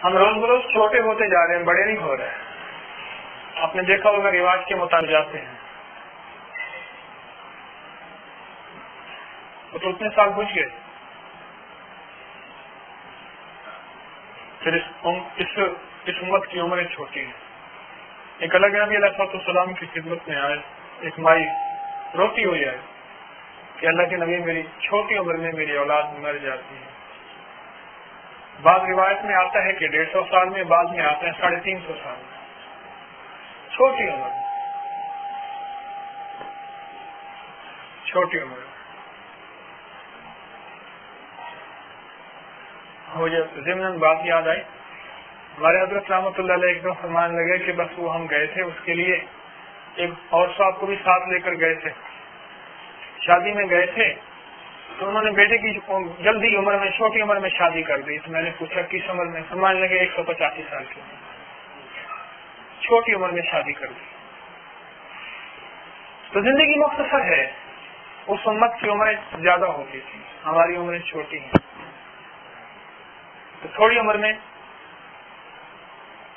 ہم روز بروز چھوٹے ہوتے جا رہے ہیں، بڑے نہیں ہو رہے ہیں. آپ نے دیکھا ہوگا رواج کے مطابق جاتے ہیں تو اتنے سال پوچھ گئے. پھر اس امت کی عمریں چھوٹی ہیں. ایک الگ نبی علیہ السلام کی خدمت میں آئے، ایک مائی روتی ہوئی آئے کہ اللہ کے نبی میری چھوٹی عمر میں میری اولاد مر جاتی ہے. بعض روایت میں آتا ہے کہ 150 سال میں، بعض میں آتا ہے 350 سال میں. چھوٹی عمر میں، چھوٹی عمر میں. مجھے ضمن بات یاد آئی، ہمارے حضرت رحمۃ اللہ علیہ ایک دم فرمانے لگے کہ بس وہ ہم گئے تھے، اس کے لیے ایک اور صاحب کو بھی ساتھ لے کر گئے تھے، شادی میں گئے تھے تو انہوں نے بیٹے کی جلدی عمر میں، چھوٹی عمر میں شادی کر دی. تو میں نے پوچھا کس عمر میں؟ فرمانے لگے 185 سال کی عمر، چھوٹی عمر میں شادی کر دی. تو زندگی مختصر ہے. اس امت کی عمریں زیادہ ہوتی تھی، ہماری عمریں چھوٹی ہیں. تو تھوڑی عمر میں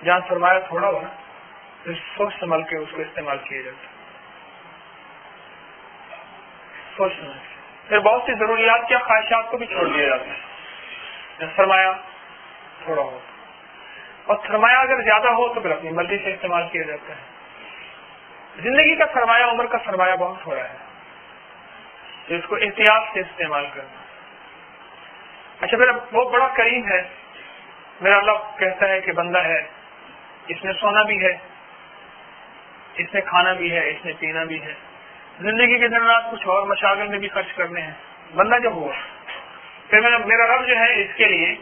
جہاں سرمایہ تھوڑا ہو پھر سوچ سنبھل کے اس کو استعمال کیا جاتا ہے. سوچ سمجھ کے پھر بہت سی ضروریات یا خواہشات کو بھی چھوڑ دیا جاتا ہے جب سرمایہ تھوڑا ہو. اور سرمایہ اگر زیادہ ہو تو پھر اپنی مرضی سے استعمال کیا جاتا ہے. زندگی کا سرمایہ، عمر کا سرمایہ بہت تھوڑا ہے، اس کو احتیاط سے استعمال کرنا. اچھا میرا بہت بڑا کریم ہے، میرا اللہ کہتا ہے کہ بندہ ہے، اس نے سونا بھی ہے، اس نے کھانا بھی ہے، اس نے پینا بھی ہے، زندگی کے دن رات کچھ اور مشاغل میں بھی خرچ کرنے ہیں. بندہ جب ہوا پھر میرا رب جو ہے اس کے لیے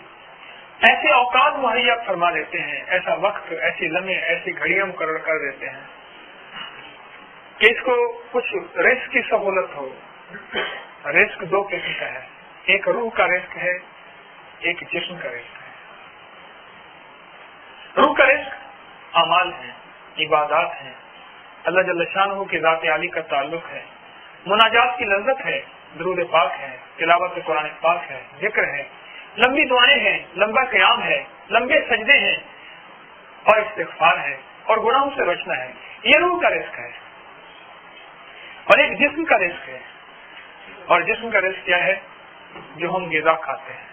ایسے اوقات مہیا فرما دیتے ہیں، ایسا وقت، ایسی لمحے، ایسی گھڑیاں مقرر کر دیتے ہیں کہ اس کو کچھ رزق کی سہولت ہو. رزق دو قسم کا ہے، ایک روح کا رزق ہے، ایک جسم کا رزق ہے. روح کا رزق اعمال ہیں، عبادات ہیں، اللہ جل شانہ کی ذات عالی کا تعلق ہے، مناجات کی لذت ہے، درود پاک ہے، تلاوت قرآن پاک ہے، ذکر ہے، لمبی دعائیں ہیں، لمبا قیام ہے، لمبے سجدے ہیں اور استغفار ہے اور گناہوں سے بچنا ہے. یہ روح کا رزق ہے. اور ایک جسم کا رزق ہے. اور جسم کا رزق کیا ہے؟ جو ہم غذا کھاتے ہیں.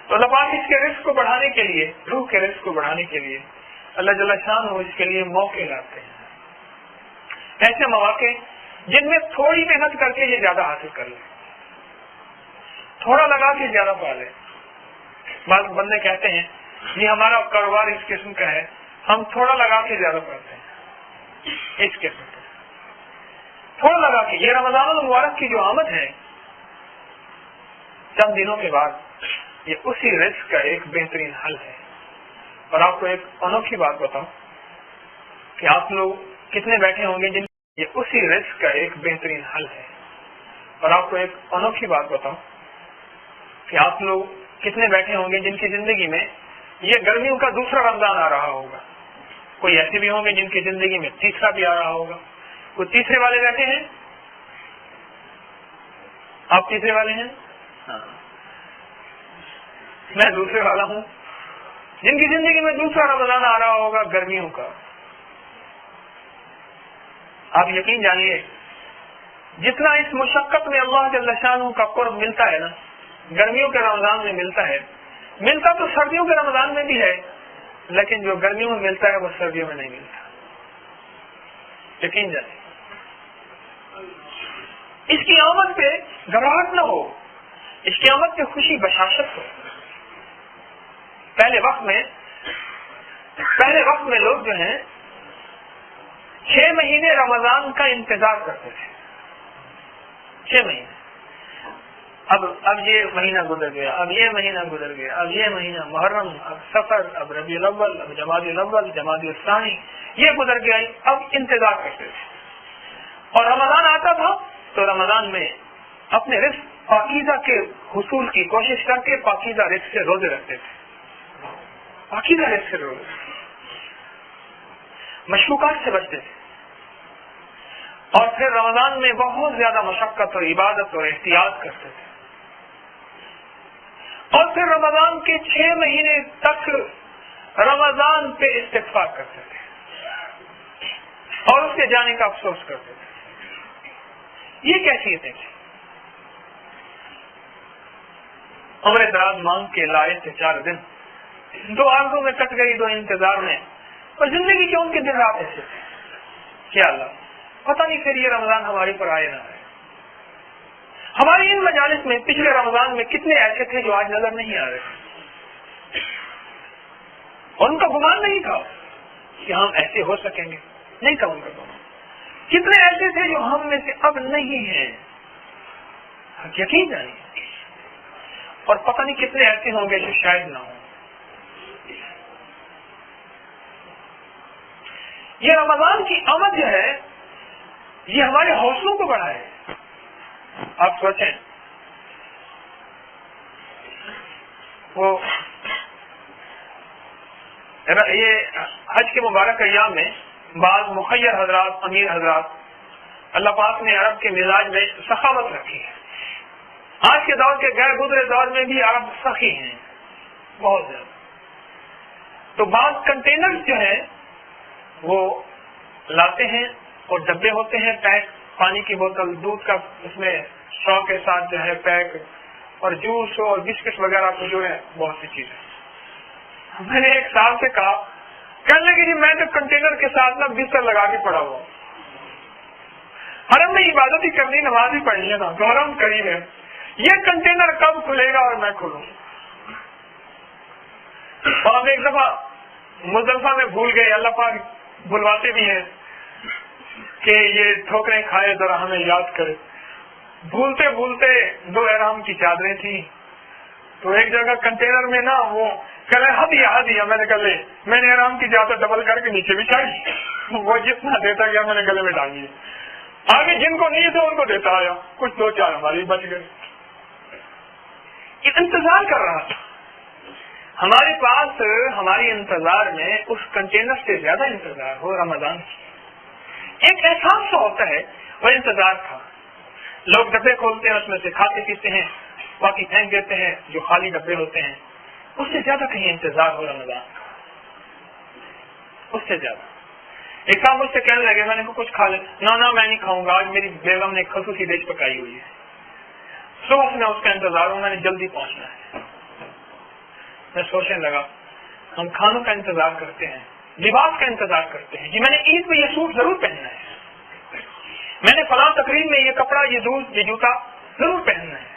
تو اللہ پاک اس کے رزق کو بڑھانے کے لیے، روح کے رزق کو بڑھانے کے لیے اللہ جل شانہ اس کے لیے موقع لاتے ہیں. ایسے مواقع جن میں تھوڑی محنت کر کے یہ زیادہ حاصل کر لیں، تھوڑا لگا کے زیادہ پا لیں. بعض بندے کہتے ہیں یہ ہمارا کاروبار اس قسم کا ہے، ہم تھوڑا لگا کے زیادہ پاتے ہیں. اس قسم کا تھوڑا لگا کے، یہ رمضان المبارک کی جو آمد ہے چند دنوں کے بعد، یہ اسی رزق کا ایک بہترین حل ہے. اور آپ کو ایک انوکھی بات بتاؤں کہ آپ لوگ کتنے بیٹھے ہوں گے جن، یہ اسی رزق کا ایک بہترین حل ہے. اور آپ کو ایک انوکھی بات بتاؤں کہ آپ لوگ کتنے بیٹھے ہوں گے جن کی زندگی میں یہ گرمیوں کا دوسرا رمضان آ رہا ہوگا. کوئی ایسے بھی ہوں گے جن کی زندگی میں تیسرا بھی آ رہا ہوگا. کوئی تیسرے والے بیٹھے ہیں؟ آپ تیسرے والے ہیں؟ ہاں، میں دوسرے والا ہوں. جن کی زندگی میں دوسرا رمضان آ رہا ہوگا گرمیوں کا. آپ یقین جانیے جتنا اس مشقت میں اللہ جل شانہ کا قرب ملتا ہے نا، گرمیوں کے رمضان میں ملتا ہے. ملتا تو سردیوں کے رمضان میں بھی ہے، لیکن جو گرمیوں میں ملتا ہے وہ سردیوں میں نہیں ملتا. یقین جانیے اس کی آمد پہ گھبراہٹ نہ ہو، اس کی آمد پہ خوشی بشاشت ہو. پہلے وقت میں لوگ جو ہیں 6 مہینے رمضان کا انتظار کرتے تھے. 6 مہینے. اب یہ مہینہ گزر گیا، اب یہ مہینہ گزر گیا، اب یہ مہینہ محرم، اب سفر، اب ربیع الاول، اب جمادی الاول، جمادی الثانی، یہ گزر گیا. اب انتظار کرتے تھے. اور رمضان آتا تھا تو رمضان میں اپنے رزق پاکیزہ کے حصول کی کوشش کر کے پاکیزہ رزق سے روزے رکھتے تھے. پاکیزہ رزق سے روزے، مشروقات سے بچتے تھے. اور پھر رمضان میں بہت زیادہ مشقت اور عبادت اور احتیاط کرتے تھے. اور پھر رمضان کے 6 مہینے تک رمضان پہ استغفار کرتے تھے اور اس کے جانے کا افسوس کرتے تھے. یہ کیفیتیں تھیں. عمر دراز مانگ کے لائے تھے 4 دن، 2 آرزوں میں کٹ گئی، 2 انتظار میں، اور زندگی کے ان کے دن رات ایسے تھے. کیا اللہ پتہ نہیں پھر یہ رمضان ہماری پر آئے نہ آئے. ہماری ان مجالس میں پچھلے رمضان میں کتنے ایسے تھے جو آج نظر نہیں آ رہے، اور ان کا گمان نہیں تھا کہ ہم ایسے ہو سکیں گے، نہیں تھا ان کا گمان. کتنے ایسے تھے جو ہم میں سے اب نہیں ہیں، یقین جانیے. اور پتہ نہیں کتنے ایسے ہوں گے جو شاید نہ ہوں. یہ رمضان کی آمد جو ہے یہ ہمارے حوصلوں کو بڑھائے. آپ سوچیں وہ یہ حج کے مبارک ایام میں بعض مخیر حضرات، امیر حضرات، اللہ پاک نے عرب کے مزاج میں سخاوت رکھی ہے. آج کے دور کے غیر گزرے دور میں بھی عرب سخی ہیں بہت زیادہ. تو بعض کنٹینر جو ہیں وہ لاتے ہیں اور ڈبے ہوتے ہیں پیک، پانی کی بوتل، دودھ کا اس میں سو کے ساتھ جو ہے پیک، اور جوس اور بسکٹ وغیرہ کو جو ہے بہت سی چیزیں. میں نے ایک صاحب سے کہا، کہنے لگے جی میں تو کنٹینر کے ساتھ نا بستر لگا کے پڑا ہوا، حرم میں عبادت ہی کرنی، نماز ہی پڑھنی ہے نا، حرم قریب ہے، یہ کنٹینر کب کھلے گا اور میں کھولوں. اور ہم ایک دفعہ مزدلفہ میں بھول گئے. اللہ پاک بلواتے بھی ہیں کہ یہ ٹھوکریں کھائے ذرا ہمیں یاد کرے. بھولتے بھولتے 2 احرام کی چادریں تھیں، تو ایک جگہ کنٹینر میں نا وہ کہہ رہے ہدیہ. میں نے کہا لے، میں نے احرام کی چادر ڈبل کر کے نیچے بچھائی، وہ جتنا دیتا گیا میں نے گلے میں ڈال دی. آگے جن کو نہیں تھے ان کو دیتا آیا، کچھ 2-4 ہماری بچ گئے. انتظار کر رہا تھا. ہمارے پاس ہماری انتظار میں اس کنٹینر سے زیادہ انتظار ہو رمضان کی. ایک احساس سا ہوتا ہے، وہ انتظار تھا. لوگ ڈبے کھولتے ہیں، اس میں سے کھاتے پیتے ہیں، باقی پھینک دیتے ہیں جو خالی ڈبے ہوتے ہیں. اس سے زیادہ کہیں انتظار ہو رمضان کا، اس سے زیادہ. ایک صاحب مجھ سے کہنے لگے، میں نے کچھ کھا لے. نہ میں نہیں کھاؤں گا، آج میری بیگم نے خصوصی ڈش پکائی ہوئی ہے، صبح سے میں اس کا انتظار ہوں، میں نے جلدی پہنچنا ہے. میں سوچنے لگا، ہم کھانوں کا انتظار کرتے ہیں، لباس کا انتظار کرتے ہیں. جی میں نے عید میں یہ سوٹ ضرور پہننا ہے، میں نے فلاں تقریب میں یہ کپڑا، یہ دوست، یہ جوتا ضرور پہننا ہے.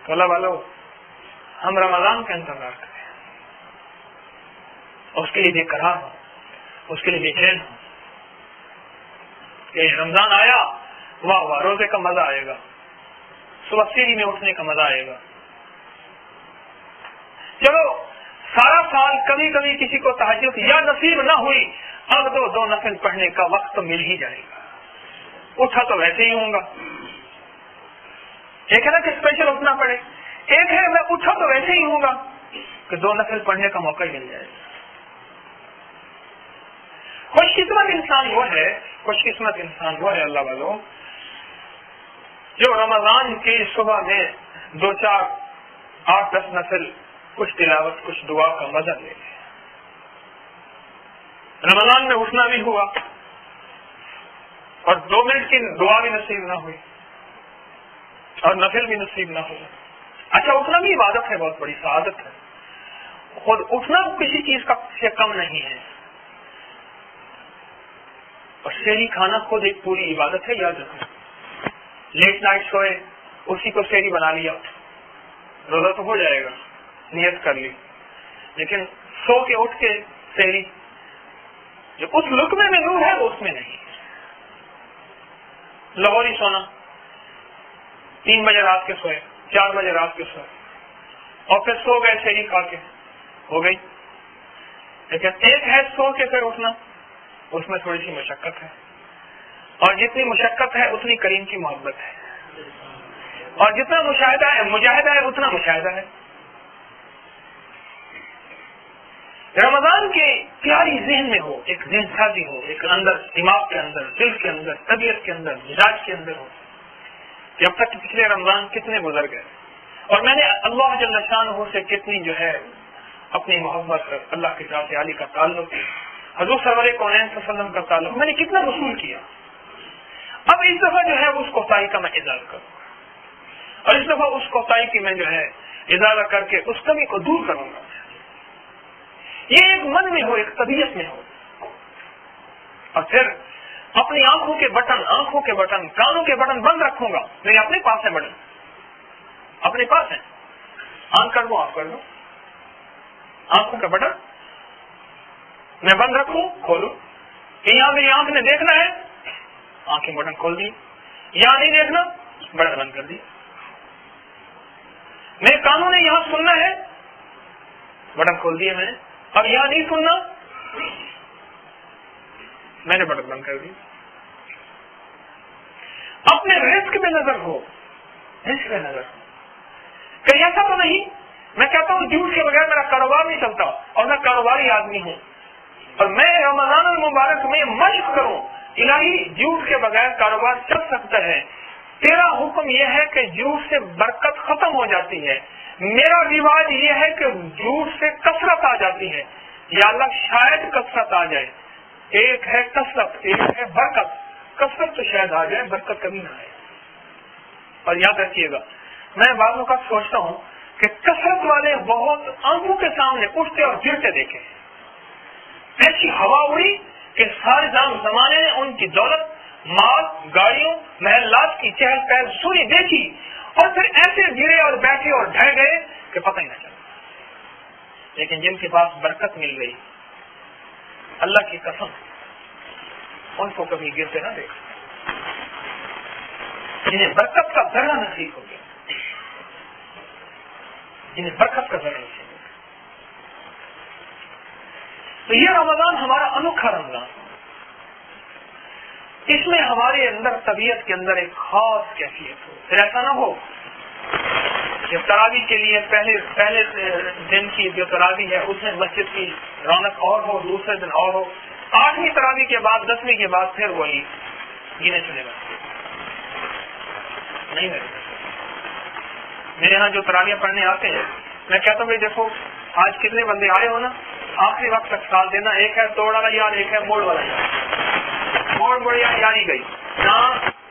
تو اللہ والو، ہم رمضان کا انتظار کریں، اس کے لیے بے قرار ہوں، اس کے لیے بے چین ہوں کہ رمضان آیا، واہ واہ، روزے کا مزہ آئے گا، صبح سیڑھی میں اٹھنے کا مزہ آئے گا. چلو سارا سال کبھی کبھی کسی کو تہجد یا نصیب نہ ہوئی، اب تو 2 نفل پڑھنے کا وقت تو مل ہی جائے گا. اٹھا تو ویسے ہی ہوں گا. ایک ہے نا کہ اسپیشل اٹھنا پڑے، ایک ہے میں اٹھا تو ویسے ہی ہوں گا کہ 2 نفل پڑھنے کا موقع ہی مل جائے گا. خوش قسمت انسان وہ ہے اللہ والوں، جو رمضان کی صبح میں 2-4 8-10 نفل، کچھ تلاوت، کچھ دعا کا مزہ لے لے. رمضان میں اٹھنا بھی ہوا اور 2 منٹ کی دعا بھی نصیب نہ ہوئی اور نفل بھی نصیب نہ ہوا. اچھا، اٹھنا بھی عبادت ہے، بہت بڑی سعادت ہے. خود اٹھنا کسی چیز کا سے کم نہیں ہے، اور سحری کھانا خود ایک پوری عبادت ہے. یاد رکھو، لیٹ نائٹ سوئے، اسی کو سحری بنا لیا، روزہ تو ہو جائے گا، نیت کر لی، لیکن سو کے اٹھ کے سحری، جو اس لقمے میں نور ہے وہ اس میں نہیں. لاہوری سونا، 3 بجے رات کے سوئے، 4 بجے رات کے سوئے، اور پھر سو گئے سحری کھا کے، ہو گئی. لیکن ایک ہے سو کے پھر اٹھنا، اس میں تھوڑی سی مشقت ہے، اور جتنی مشقت ہے اتنی کریم کی محبت ہے، اور جتنا مجاہدہ ہے اتنا مشاہدہ ہے. رمضان کے پیاری ذہن میں ہو، ایک ذہن سازی ہو، ایک اندر دماغ کے اندر، دل کے اندر، طبیعت کے اندر، مزاج کے اندر ہو کہ اب تک پچھلے رمضان کتنے گزر گئے، اور میں نے اللہ جل شانہ سے کتنی جو ہے اپنی محبت، اللہ کی ذات عالی کا تعلق، حضور سرور کونین صلی اللہ علیہ وسلم کا تعلق میں نے کتنا وصول کیا. اب اس دفعہ جو ہے اس کوتاہی کا میں ازالہ کروں گا، اور اس دفعہ اس کوتاہی کی میں جو ہے ازالہ کر کے اس کمی کو دور کروں گا. یہ ایک من میں ہو، ایک طبیعت میں ہو. اور پھر اپنی آنکھوں کے بٹن، کانوں کے بٹن بند رکھوں گا. میرے اپنے پاس ہے بٹن، اپنے پاس ہے، آن کر دو، آف کر دو. آنکھوں کا بٹن میں بند رکھوں، کھولوں. کہ یہاں میری آنکھ نے دیکھنا ہے، آنکھیں بٹن کھول دی. یہاں نہیں دیکھنا، بٹن بند کر دی. میرے کانوں نے یہاں سننا ہے، بٹن کھول دیے میں نے. اب یہاں نہیں سننا، میں نے بٹن بند کر دی. اپنے رزق پہ نظر ہو، رزق پہ نظر ہو. کہیں ایسا تو نہیں میں کہتا ہوں جھوٹ کے بغیر میرا کاروبار نہیں چلتا، اور میں کاروباری آدمی ہوں، اور میں رمضان المبارک میں مشق کروں الہی جھوٹ کے بغیر کاروبار چل سکتا ہے. تیرا حکم یہ ہے کہ جھوٹ سے برکت ختم ہو جاتی ہے، میرا رواج یہ ہے کہ جھوٹ سے کثرت آ جاتی ہے. یا اللہ شاید کثرت آ جائے. ایک ہے کثرت، ایک ہے برکت. کثرت تو شاید آ جائے، برکت کبھی نہ آئے. اور یاد رکھیے گا، میں بعض اوقات سوچتا ہوں کہ کثرت والے بہت آنکھوں کے سامنے اٹھتے اور گرتے دیکھے. ایسی ہوا اڑی کہ سارے زمانے نے ان کی دولت، مال، گاڑیوں، محلات کی چہل پہل سنی دیکھی، اور پھر ایسے گرے اور بیٹھے اور ڈھہ گئے کہ پتہ ہی نہ چلا. لیکن جن کے پاس برکت مل گئی، اللہ کی قسم ان کو کبھی گرتے نہ دیکھا. جنہیں برکت کا ذرہ نصیب ہو گیا، جنہیں برکت کا ذرہ نصیب ہو گیا. تو یہ رمضان ہمارا انوکھا رمضان، اس میں ہمارے اندر طبیعت کے اندر ایک خاص کیفیت ہو. پھر ایسا نہ ہو کہ تراویح کے لیے پہلے دن کی جو تراویح ہے اس میں مسجد کی رونق اور ہو، دوسرے دن اور ہو، 8ویں تراویح کے بعد 10ویں کے بعد پھر وہی گنے چنے لگتے. نہیں ہے. میرے یہاں جو تراویح پڑھنے آتے ہیں میں کہتا ہوں بھائی دیکھو آج کتنے بندے آئے ہو نا، آخری وقت تک ساتھ دینا. ایک ہے توڑ والا یار، ایک ہے موڑ والا یار. موڑ یاری گئی نہ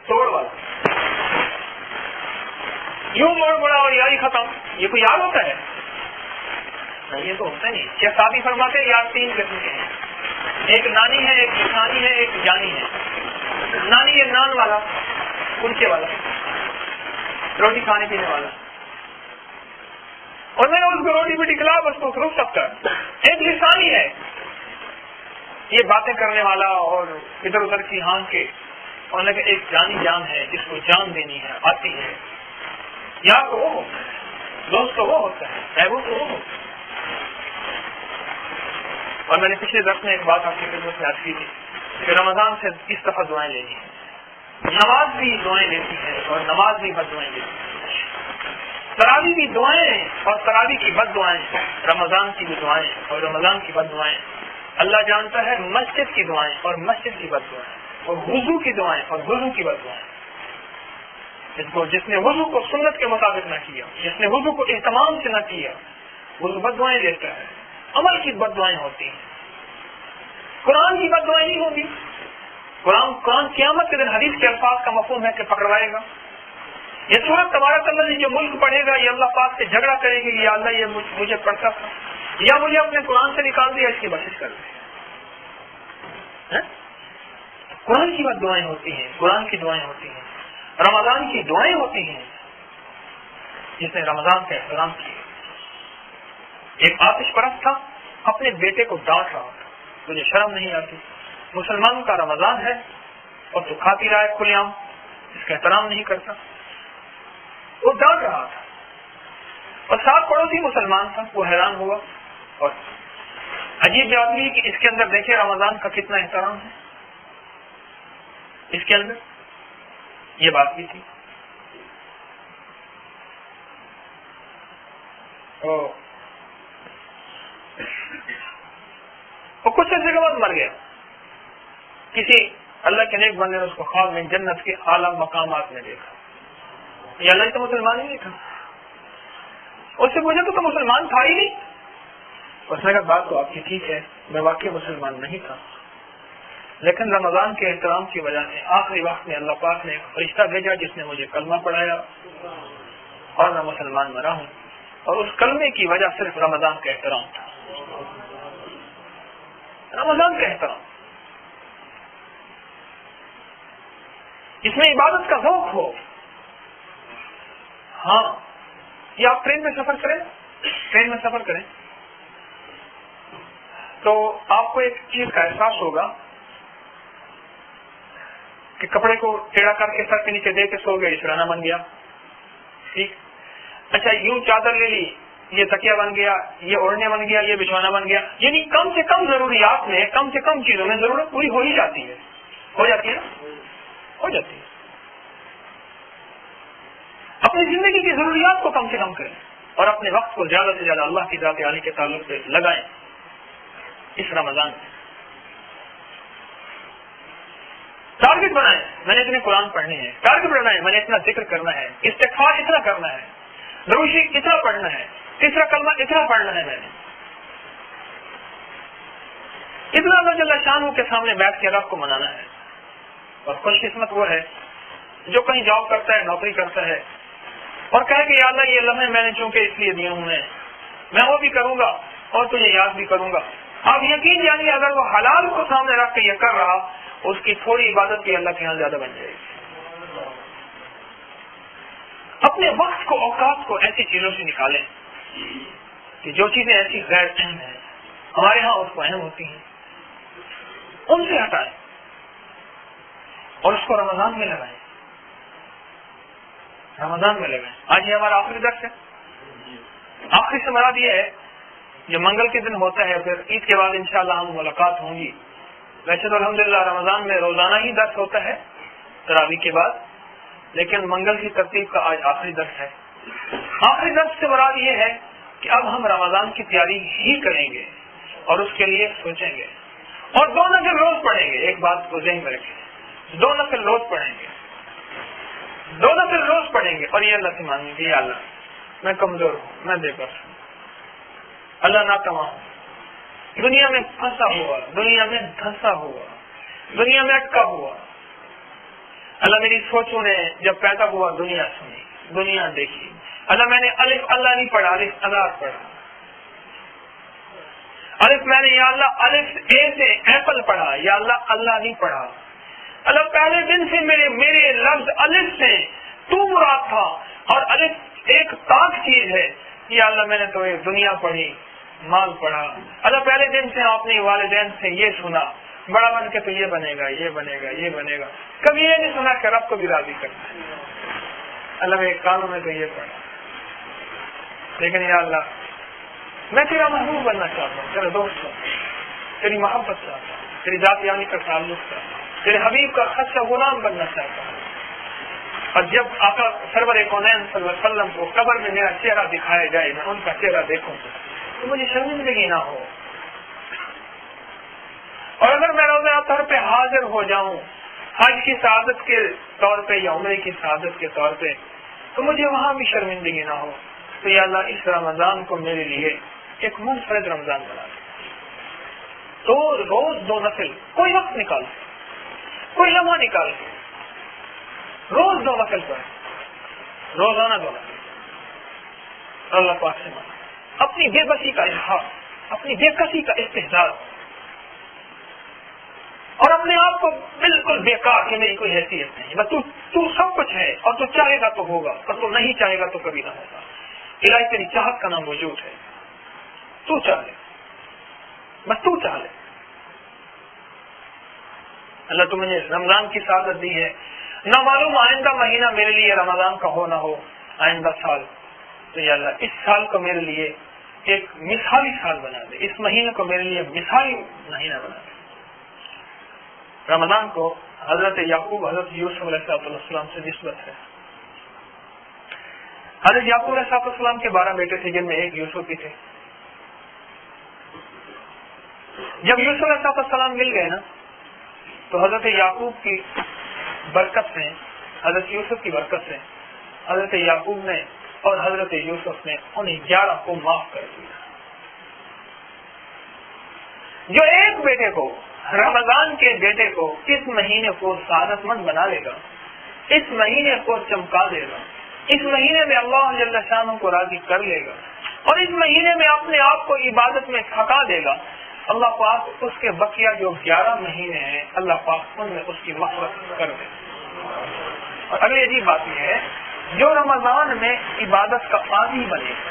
توڑ والا. یوں موڑ بڑا اور یاری ختم. یہ کوئی یار ہوتا ہے؟ یہ تو ہوتا نہیں. کیا شادی فرماتے ہیں یار 3 قسم کے ہیں. ایک نانی ہے، ایک جسانی ہے، ایک جانی ہے. نانی ہے نان والا، کلچے والا، روٹی کھانے پینے والا، اور میں نے اس کو روٹی بھی کھلا بس کو رک سکتا. ایک لسانی ہے، یہ باتیں کرنے والا اور ادھر ادھر کی ہانک کے. اور لیکن ایک جانی جان ہے جس کو جان دینی ہے، آتی ہے. یا تو وہ ہوتا ہے، دوست تو وہ ہوتا ہے، وہ تو وہ ہوتا ہے. اور میں نے پچھلے درس میں ایک بات آپ کی خدمت میں عرض کی تھی کہ رمضان سے اس دفعہ دعائیں لینی ہے. نماز بھی دعائیں لیتی ہے اور نماز بھی بد دعائیں لیتی ہے. تراویح بھی دعائیں اور تراویح کی بد دعائیں، رمضان کی بھی دعائیں اور رمضان کی بد دعائیں. اللہ جانتا ہے مسجد کی دعائیں اور مسجد کی بد دعائیں، اور وضو کی دعائیں اور وضو کی بد دعائیں. جس نے وضو کو سنت کے مطابق نہ کیا، جس نے وضو کو اہتمام سے نہ کیا، وہ بد دعائیں دیتا ہے. عمل کی بد دعائیں ہوتی ہیں، قرآن کی بد دعائیں نہیں ہوگی. قرآن قیامت کے دن حدیث کے الفاظ کا مفہوم ہے کہ پکڑوائے گا. یہ سورت تبارک اللہ جو ملک پڑھے گا یہ اللہ پاک سے جھگڑا کرے گی، یا اللہ یہ مجھے پڑھتا تھا، یا مجھے اپنے قرآن سے نکال دیا، اس کی بخشش کر دے. قرآن کی بد دعائیں ہوتی ہیں، قرآن کی دعائیں ہوتی ہیں، رمضان کی دعائیں ہوتی ہیں. جس نے رمضان کا احترام کیا. ایک آتش پرست تھا، اپنے بیٹے کو ڈانٹ رہا تھا، تجھے شرم نہیں آتی؟ مسلمان کا رمضان ہے اور تو کھا پی رہا ہے کھلے عام، اس کا احترام نہیں کرتا. وہ ڈانٹ رہا تھا اور ساتھ پڑوسی مسلمان تھا. وہ حیران ہوا اور عجیب بات ہوئی کہ اس کے اندر دیکھیں رمضان کا کتنا احترام ہے. اس کے اندر یہ بات بھی تھی. وہ کچھ عرصے کے بعد مر گیا. کسی اللہ کے نیک بندے نے اس کو خواب میں جنت کے اعلیٰ مقامات میں دیکھا. یہ اللہ تو مسلمان ہی نہیں تھا. اس سے پوچھا تو مسلمان تھا ہی نہیں. اس نے کہا بات تو آپ کی ٹھیک ہے، میں واقعی مسلمان نہیں تھا، لیکن رمضان کے احترام کی وجہ سے آخری وقت میں اللہ پاک نے ایک فرشتہ بھیجا جس نے مجھے کلمہ پڑھایا اور میں مسلمان بنا ہوں، اور اس کلمے کی وجہ صرف رمضان کا احترام تھا، رمضان کا احترام، اس میں عبادت کا ذوق ہو۔ ہاں، یہ آپ ٹرین میں سفر کریں تو آپ کو ایک چیز کا احساس ہوگا کہ کپڑے کو ٹیڑھا کر کے سر کے نیچے دے کے سو گئے، شرانہ بن گیا، ٹھیک، اچھا یوں چادر لے لی، یہ تکیہ بن گیا، یہ اوڑھنے بن گیا، یہ بچھوانا بن گیا، یعنی کم سے کم ضروریات میں، کم سے کم چیزوں میں ضرورت پوری ہو ہی جاتی ہے، ہو جاتی ہے۔ اپنی زندگی کی ضروریات کو کم سے کم کریں اور اپنے وقت کو زیادہ سے زیادہ اللہ کی ذات عالی کے تعلق سے لگائیں اس رمضان میں۔ ٹارگٹ بنائیں، میں نے اتنے قرآن پڑھنے ہیں، ٹارگٹ بنائیں، میں نے اتنا ذکر کرنا ہے، استغفار اتنا کرنا ہے، دروشی اتنا پڑھنا ہے، تیسرا کلمہ اتنا پڑھنا ہے، میں نے اتنا اللہ جل شانہ کے سامنے بیٹھ کے رب کو منانا ہے۔ اور خوش قسمت وہ ہے جو کہیں جاب کرتا ہے، نوکری کرتا ہے اور کہے کہ یا اللہ یہ لمحے میں نے چونکہ اس لیے دیے ہوئے ہیں، میں وہ بھی کروں گا اور تجھے یاد بھی کروں گا۔ اب یقین یعنی اگر وہ حلال کو سامنے رکھ کے یہ کر رہا، اس کی تھوڑی عبادت بھی اللہ کے یہاں زیادہ بن جائے گی۔ اپنے وقت کو، اوقات کو ایسی چیزوں سے نکالیں کہ جو چیزیں ایسی غیر اہم ہیں، ہمارے ہاں اس کو اہم ہوتی ہیں، ان سے ہٹائیں اور اس کو رمضان میں لگائیں، رمضان میں لگائیں۔ آج یہ ہمارا آخری درس ہے۔ آخری سے مراد یہ ہے جو منگل کے دن ہوتا ہے، پھر عید کے بعد انشاءاللہ ہم ملاقات ہوں گی۔ ویسے تو الحمدللہ رمضان میں روزانہ ہی درس ہوتا ہے تراویح کے بعد، لیکن منگل کی ترتیب کا آج آخری درس ہے۔ آخری درس سے مراد یہ ہے کہ اب ہم رمضان کی تیاری ہی کریں گے اور اس کے لیے سوچیں گے، اور 2 نفل روز پڑھیں گے۔ ایک بات کو ذہن میں رکھیں، 2 نفل روز پڑھیں گے، 2 نفل روز پڑھیں گے اور یہ اللہ سے مانگیں گے، یا اللہ میں کمزور ہوں، میں بے بس ہوں، اللہ نہ کما ہوں، دنیا میں پھنسا ہوا، دنیا میں دھنسا ہوا، دنیا میں اٹکا ہوا۔ اللہ میری سوچوں نے جب پیدا ہوا دنیا سنی، دنیا دیکھی، اللہ میں نے الف اللہ نہیں پڑھا، الف اللہ پڑھا، الف میں نے یا اللہ الف اے سے ایپل پڑھا، یا اللہ اللہ نہیں پڑھا۔ اللہ پہلے دن سے میرے لفظ الف سے تو مراد تھا، اور الف ایک پاک چیز ہے، یا اللہ میں نے تو یہ دنیا پڑھی، مال پڑھا۔ اللہ پہلے دن سے آپ نے والدین سے یہ سنا، بڑا بن کے تو یہ بنے گا، یہ بنے گا، یہ بنے گا، کبھی یہ نہیں سنا کہ رب کو بھی راضی کرنا ہے۔ اللہ میرے کانوں میں تو یہ پڑھا، لیکن یا اللہ میں تیرا محبوب بننا چاہتا ہوں، تیرا دوست ہوں، تیری محبت چاہتا ہوں، تیری ذات یعنی کا تعلق چاہتا ہوں، تیرے حبیب کا خاصا غلام بننا چاہتا ہوں۔ اور جب آقا سرور کونین صلی اللہ علیہ وسلم کو قبر میں میرا چہرہ دکھایا جائے، میں ان کا چہرہ دیکھوں تو مجھے شرمندگی نہ ہو، اور اگر میں روزانہ طور پہ حاضر ہو جاؤں حج کی سعادت کے طور پہ یا عمرے کی سعادت کے طور پہ، تو مجھے وہاں بھی شرمندگی نہ ہو۔ تو یا اللہ اس رمضان کو میرے لیے ایک منفرد رمضان بنا دے۔ تو روز 2 نفل، کوئی وقت نکال، کوئی لمحہ نکال کے روز 2 نفل پڑھیں، روزانہ 2 نفل، اللہ پاک سے مانگیں، اپنی بے بسی کا اظہار، اپنی بے کسی کا استحضار، اور اپنے آپ کو بالکل بیکار کہ میری کوئی حیثیت نہیں، بس تو سب کچھ ہے، اور تو چاہے گا تو ہوگا، اور تو نہیں چاہے گا تو کبھی نہ ہوگا۔ الہی تیری چاہت کا نام موجود ہے، تو چاہے، بس تو چاہے۔ اللہ تو مجھے رمضان کی سعادت دی ہے، نہ معلوم آئندہ مہینہ میرے لیے رمضان کا ہو نہ ہو، آئندہ سال، تو یا اللہ اس سال کو میرے لیے ایک مثالی سال بنا دے، اس مہینے کو میرے لیے مثالی مہینہ بنا دے۔ رمضان کو حضرت یعقوب حضرت یوسف علیہ السلام سے نسبت ہے۔ حضرت یعقوب علیہ السلام کے 12 بیٹے تھے، جن میں ایک یوسف بھی تھے۔ جب یوسف علیہ السلام مل گئے نا، تو حضرت یعقوب کی برکت سے، حضرت یوسف کی برکت سے حضرت یعقوب نے اور حضرت یوسف نے ان 11 کو معاف کر دیا۔ جو ایک بیٹے کو، رمضان کے بیٹے کو اس مہینے کو سعادت مند بنا لے گا، اس مہینے کو چمکا دے گا، اس مہینے میں اللہ جل شانہ کو راضی کر لے گا، اور اس مہینے میں اپنے آپ کو عبادت میں تھکا دے گا، اللہ پاک اس کے بقیہ جو 11 مہینے ہیں اللہ پاک ان میں اس کی مغفرت کر دے گا۔ اور اگلی عجیب بات یہ ہے، جو رمضان میں عبادت کا عادی بنے گا،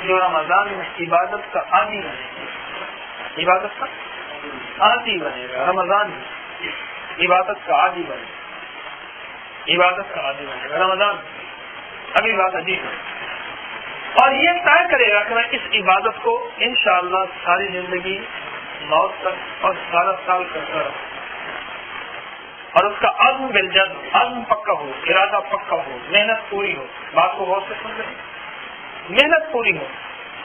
جو رمضان میں عبادت کا عادی بنے گا، عبادت کا عادی بنے گا، رمضان میں عبادت کا عادی بنے گا، عبادت کا عادی بنے گا رمضان میں۔ اگلی بات عجیب ہے، اور یہ طے کرے گا کہ میں اس عبادت کو انشاءاللہ ساری زندگی، موت تک اور سارا سال کرتا رہوں، اور اس کا عزم بالجزم، عزم پکا ہو، ارادہ پکا ہو، محنت پوری ہو۔ بات کو غور سے سن لیں، محنت پوری ہو۔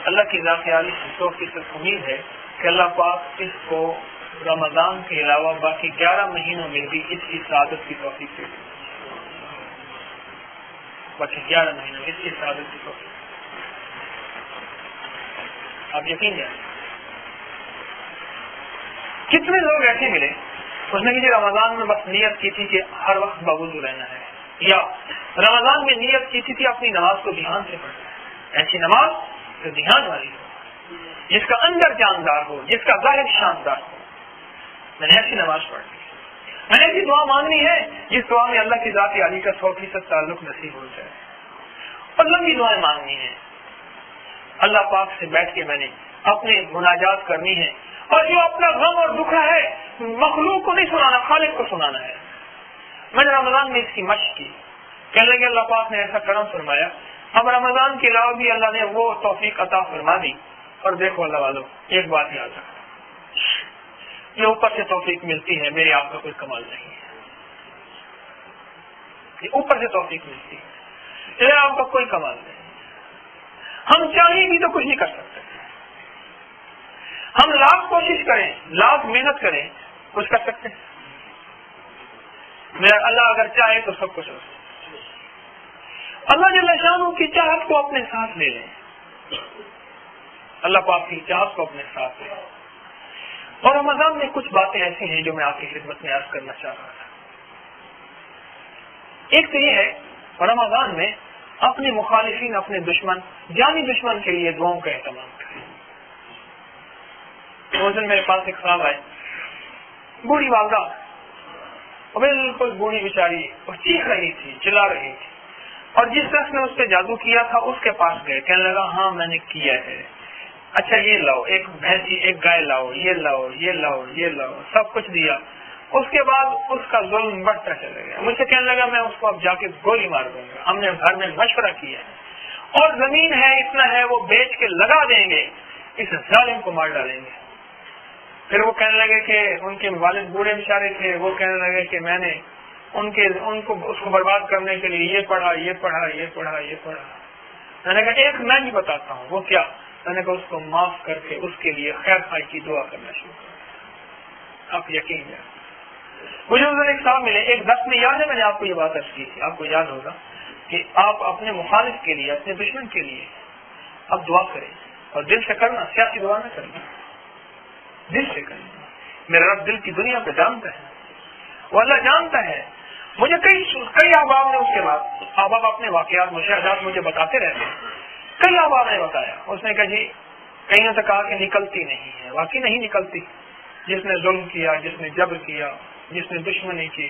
اللہ کی ذات عالی سے 100% امید ہے کہ اللہ پاک اس کو رمضان کے علاوہ باقی 11 مہینوں میں بھی اس کی سعادت کی توفیق دے گی، باقی 11 مہینوں میں اس کی سعادت کی توفیق۔ آپ یقین جائیں، کتنے لوگ ایسے ملے، اس نے کہ رمضان میں بس نیت کی تھی کہ ہر وقت باوضو رہنا ہے، یا رمضان میں نیت کی تھی کہ اپنی نماز کو دھیان سے پڑھنا ہے، ایسی نماز جو دھیان والی ہو، جس کا اندر جاندار ہو، جس کا ظاہر شاندار ہو۔ میں نے ایسی نماز پڑھنی ہے، میں نے ایسی دعا مانگنی ہے جس دعا میں اللہ کی ذات عالی کا 100% تعلق نصیب ہو جائے، اور لمبی دعائیں مانگنی ہے۔ اللہ پاک سے بیٹھ کے میں نے اپنے مناجات کرنی ہے، اور جو اپنا غم اور دکھ ہے مخلوق کو نہیں سنانا، خالق کو سنانا ہے۔ میں نے رمضان میں اس کی مشق کی، کہنے لگے اللہ پاک نے ایسا کرم فرمایا، اب رمضان کے علاوہ بھی اللہ نے وہ توفیق عطا فرما دی۔ اور دیکھو اللہ والو، ایک بات یاد رکھنا، یہ اوپر سے توفیق ملتی ہے، میرے آپ کا کوئی کمال نہیں ہے، یہ اوپر سے توفیق ملتی ہے، میرے آپ کا کوئی کمال نہیں۔ ہم چاہیں بھی تو کچھ نہیں کر سکتے، ہم لاکھ کوشش کریں، لاکھ محنت کریں، کچھ کر سکتے ہیں؟ میرا اللہ اگر چاہے تو سب کچھ ہو سکتا ہے۔ اللہ جل شانہ کی چاہت کو اپنے ساتھ لے لیں، اللہ پاک کی چاہت کو اپنے ساتھ لیں۔ اور رمضان میں کچھ باتیں ایسی ہیں جو میں آپ کی خدمت میں عرض کرنا چاہ رہا تھا۔ ایک تو یہ ہے، رمضان میں اپنے مخالفین، اپنے دشمن، جانی دشمن کے لیے دعاؤں کا اہتمام کریں۔ اس دن میرے پاس ایک صاحب آئے، بوڑھی والدہ، بالکل بوڑھی بیچاری، وہ چیخ رہی تھی، چلا رہی تھی، اور جس شخص نے اس پہ جادو کیا تھا اس کے پاس گئے، کہنے لگا ہاں میں نے کیا ہے، اچھا یہ لاؤ، ایک بھینسی، ایک گائے لاؤ، یہ لاؤ، یہ لاؤ، یہ لاؤ، سب کچھ دیا۔ اس کے بعد اس کا ظلم بڑھتا چلا گیا، مجھ سے کہنے لگا میں اس کو اب جا کے گولی مار دوں گا، ہم نے گھر میں مشورہ کیا ہے، اور زمین ہے اتنا ہے وہ بیچ کے لگا دیں گے، اس ظالم کو مار ڈالیں گے۔ پھر وہ کہنے لگے کہ ان کے والد بوڑھے بیچارے تھے، وہ کہنے لگے کہ میں نے اس کو برباد کرنے کے لیے یہ پڑھا، یہ پڑھا، یہ پڑھا، یہ پڑھا۔ میں نے کہا ایک میں ہی بتاتا ہوں، وہ کیا؟ میں نے کہا اس کو معاف کر کے اس کے لیے خیر خواہی کی دعا کرنا شروع کر۔ آپ یقین جائیں، مجھے اس دن ایک صاحب ملے، ایک درس میں یاد ہے میں نے آپ کو یہ بات عرض کی تھی، آپ کو یاد ہوگا کہ آپ اپنے مخالف کے لیے، اپنے دشمن کے لیے اب دعا کریں، اور دل سے کرنا، سیاسی دعا نہ کرنا، دل سے کرنا۔ میرا رب دل کی دنیا پہ جانتا ہے، وہ اللہ جانتا ہے۔ مجھے کئی احباب نے اس کے بعد، احباب اپنے واقعات، مشاہدات مجھے بتاتے رہتے ہیں، کئی احباب نے بتایا، اس نے کہا جی کہیں سے کہا کہ نکلتی نہیں ہے، واقعی نہیں نکلتی، جس نے ظلم کیا، جس نے جبر کیا، جس نے دشمنی کی،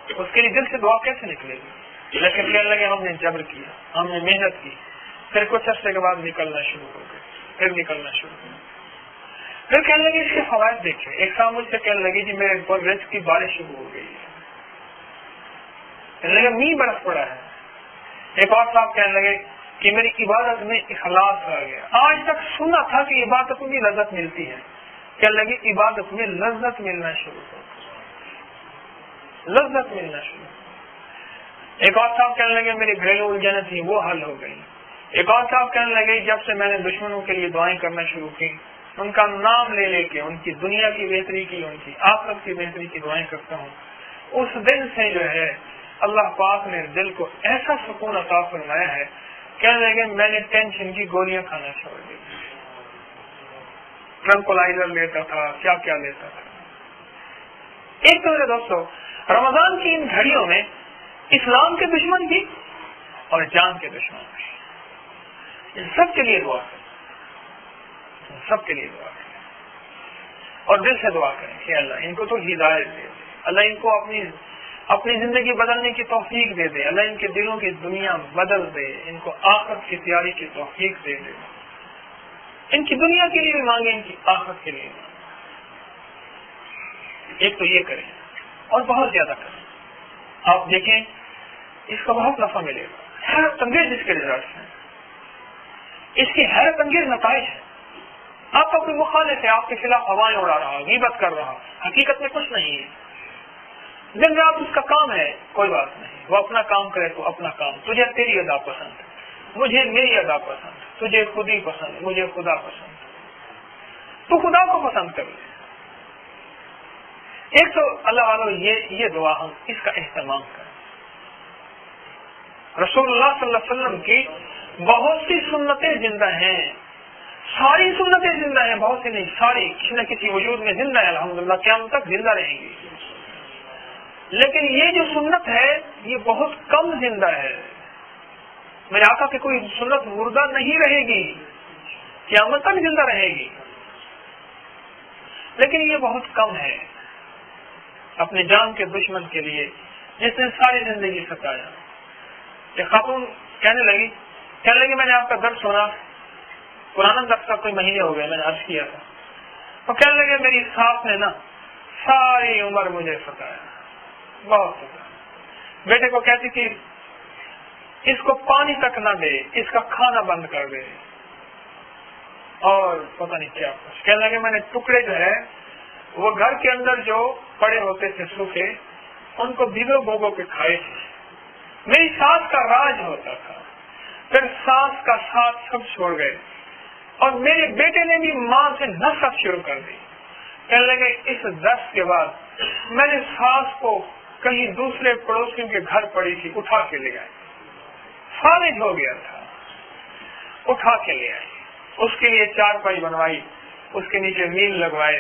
اس کے لیے دل سے دعا کیسے نکلے گی؟ لیکن کہنے لگے ہم نے جبر کیا، ہم نے محنت کی، پھر کچھ عرصے کے بعد نکلنا شروع ہو گئے، پھر نکلنا شروع ہو گئے، پھر کہنے لگے اس کے فوائد دیکھے۔ ایک صاحب مجھ سے کہنے لگی جی میرے اوپر رزق کی بارش شروع ہو گئی ہے، کہنے لگے میਂہ برس پڑا ہے۔ ایک اور صاحب کہنے لگے کہ میری عبادت میں اخلاص آ گیا، آج تک سنا تھا کہ عبادت میں لذت ملتی ہے، کہنے لگے عبادت میں لذت ملنا شروع ہو گئی، لذت ملنا شروع ہو۔ ایک اور صاحب کہنے لگے میری گھریلو الجھنیں تھی وہ حل ہو گئی۔ ایک اور صاحب کہنے لگے جب سے میں نے دشمنوں کے لیے دعائیں کرنا شروع کی، ان کا نام لے لے کے ان کی دنیا کی بہتری کی، ان کی آخرت کی بہتری کی دعائیں کرتا ہوں، اس دن سے جو ہے اللہ پاک نے دل کو ایسا سکون عطا فرمایا ہے، کہنے لگے میں نے ٹینشن کی گولیاں کھانا چھوڑ دی، ٹرنکولائزر لیتا تھا، کیا کیا لیتا تھا. ایک تو میرے دوستوں، رمضان کی ان گھڑیوں میں اسلام کے دشمن بھی اور جان کے دشمن بھی، ان سب کے لیے دعا کریں، سب کے لیے دعا کریں اور دل سے دعا کریں کہ اللہ ان کو تو ہدایت دے دے، اللہ ان کو اپنی زندگی بدلنے کی توفیق دے دے، اللہ ان کے دلوں کی دنیا بدل دے، ان کو آخرت کی تیاری کی توفیق دے دے. ان کی دنیا کے لیے بھی مانگے، ان کی آخرت کے لیے. ایک تو یہ کریں اور بہت زیادہ کریں. آپ دیکھیں اس کا بہت نفع ملے گا. حیرت انگیز اس کے رزلٹس ہیں، اس کی حیرت انگیز نتائج ہیں. آپ کا کوئی مخالف ہے، آپ کے خلاف ہوائیں اڑا رہا، غیبت کر رہا، حقیقت میں کچھ نہیں ہے، دن رات اس کا کام ہے، کوئی بات نہیں، وہ اپنا کام کرے تو اپنا کام. تجھے تیری ادا پسند ہے، مجھے میری ادا پسند، تجھے خود ہی پسند، مجھے خدا پسند. تو خدا کو پسند کر لے. ایک تو اللہ والوں یہ دعا ہم اس کا اہتمام کریں. رسول اللہ صلی اللہ علیہ وسلم کی بہت سی سنتیں زندہ ہیں، ساری سنتیں زندہ ہیں، بہت سی نہیں، ساری کسی نہ کسی وجود میں زندہ ہے، الحمدللہ قیامت تک زندہ رہیں گی. لیکن یہ جو سنت ہے یہ بہت کم زندہ ہے. میرے آقا کی کوئی سنت مردہ نہیں رہے گی، قیامت تک زندہ رہے گی، لیکن یہ بہت کم ہے. اپنے جان کے دشمن کے لیے جس نے ساری زندگی ستایا. ایک خاتون کہنے لگی میں نے آپ کا درد سنا، پرانا درد کا کوئی مہینے ہو گئے، میں نے عرض کیا تھا. تو کہنے لگے میری ساس نے نا ساری عمر مجھے ستایا، بہت ستایا. بیٹے کو کہتی تھی اس کو پانی تک نہ دے، اس کا کھانا بند کر دے، اور پتہ نہیں کیا کچھ. کہنے لگے میں نے ٹکڑے جو ہے وہ گھر کے اندر جو پڑے ہوتے تھے سوکھے، ان کو بھگو کے کھائے تھے. میری ساس کا راج ہوتا تھا. پھر ساس کا ساتھ سب چھوڑ گئے اور میرے بیٹے نے بھی ماں سے نفرت شروع کر دی. کہنے لگے اس درس کے بعد میں نے ساس کو کہیں دوسرے پڑوسیوں کے گھر پڑی تھی اٹھا کے لے آئی، فالج ہو گیا تھا، اٹھا کے لے آئی، اس کے لیے چارپائی بنوائی، اس کے نیچے میل لگوائے،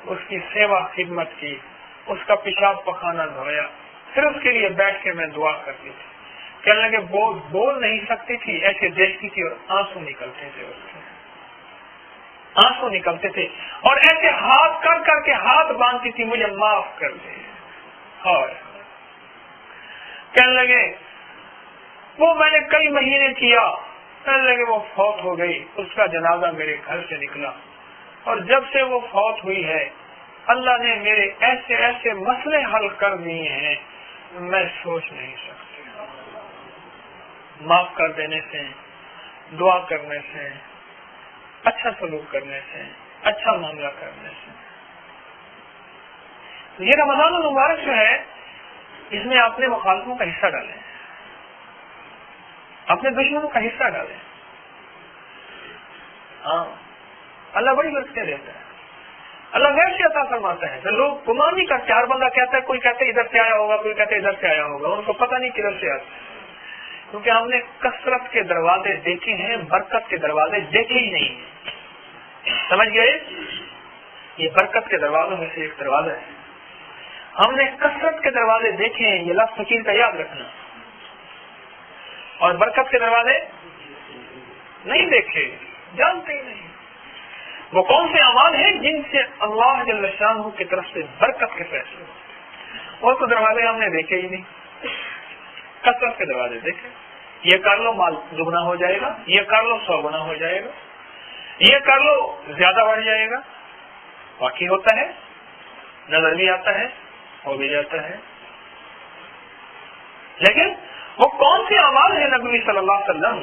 اس کی سیوا خدمت کی، اس کا پیشاب پخانا دھویا، پھر اس کے لیے بیٹھ کے میں دعا کرتی تھی. کہنے لگے بول نہیں سکتی تھی، ایسے دیکھتی تھی اور آنسو نکلتے تھے، اس کے آنسو نکلتے تھے، اور ایسے ہاتھ کر کے ہاتھ باندھتی تھی مجھے معاف کر دے. اور کہنے لگے وہ میں نے کئی مہینے کیا. کہنے لگے وہ فوت ہو گئی، اس کا جنازہ میرے گھر سے نکلا، اور جب سے وہ فوت ہوئی ہے اللہ نے میرے ایسے ایسے مسئلے حل کر دیے ہیں میں سوچ نہیں سکتی. معاف کر دینے سے، دعا کرنے سے، اچھا سلوک کرنے سے، اچھا معاملہ کرنے سے. یہ رمضان المبارک جو ہے اس میں اپنے مخالفوں کا حصہ ڈالیں، اپنے دشمنوں کا حصہ ڈالیں. ہاں اللہ بڑی برکتیں دیتا ہے، اللہ غیر سے عطا فرماتا ہے. لوگ گمان نہیں کرتے، ہر بندہ کہتا ہے، کوئی کہتے ادھر سے آیا ہوگا، کوئی کہتے ادھر سے آیا ہوگا، ان کو پتہ نہیں کدھر سے آتا ہے. کیونکہ ہم نے کثرت کے دروازے دیکھے ہیں، برکت کے دروازے دیکھے ہی نہیں. سمجھ گئے؟ یہ برکت کے دروازوں میں سے ایک دروازہ ہے. ہم نے کثرت کے دروازے دیکھے ہیں، یہ لفظ فقیر کا یاد رکھنا. اور برکت کے دروازے نہیں دیکھے، جانتے ہی نہیں. وہ کون سے اعمال ہیں جن سے اللہ جل شانہ کی طرف سے برکت کے فیصلے ہوتے؟ اور تو دروازے ہم نے دیکھے ہی نہیں. کثرت کے دروازے دیکھے، یہ کر لو مال دگنا ہو جائے گا، یہ کر لو 100 گنا ہو جائے گا، یہ کر لو زیادہ بڑھ جائے گا. واقعی ہوتا ہے، نظر بھی آتا ہے، ہو بھی جاتا ہے. لیکن وہ کون سے اعمال ہیں نبی صلی اللہ علیہ وسلم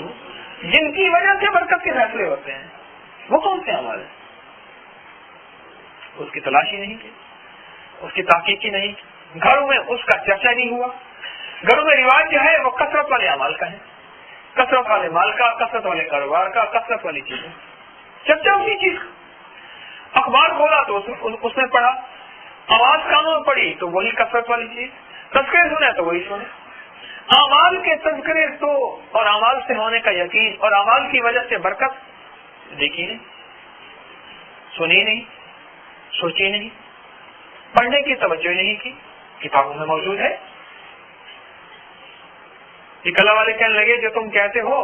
جن کی وجہ سے برکت کے فیصلے ہوتے ہیں؟ وہ کون سے اعمال ہیں؟ اس کی تلاشی نہیں کی، اس کی تحقیق نہیں کی، گھروں میں اس کا چرچا نہیں ہوا. گھروں میں رواج جو ہے وہ کثرت والے اعمال کا ہے، کثرت والے مال کا، کثرت والے کاروبار کا، کثرت والی چیزیں، چرچا اسی چیز کا. اخبار کھولا تو اس میں پڑھا، آواز کانوں میں پڑی تو وہی کثرت والی چیز، تذکرے سنے تو وہی سنے. اعمال کے تذکرے تو اور اعمال سے ہونے کا یقین اور اعمال کی وجہ سے برکت دیکھی نہیں. سنی نہیں, سوچی نہیں, پڑھنے کی توجہ نہیں کی, کتابوں میں موجود ہے. یہ کلا والے کہنے لگے جو تم کہتے ہو,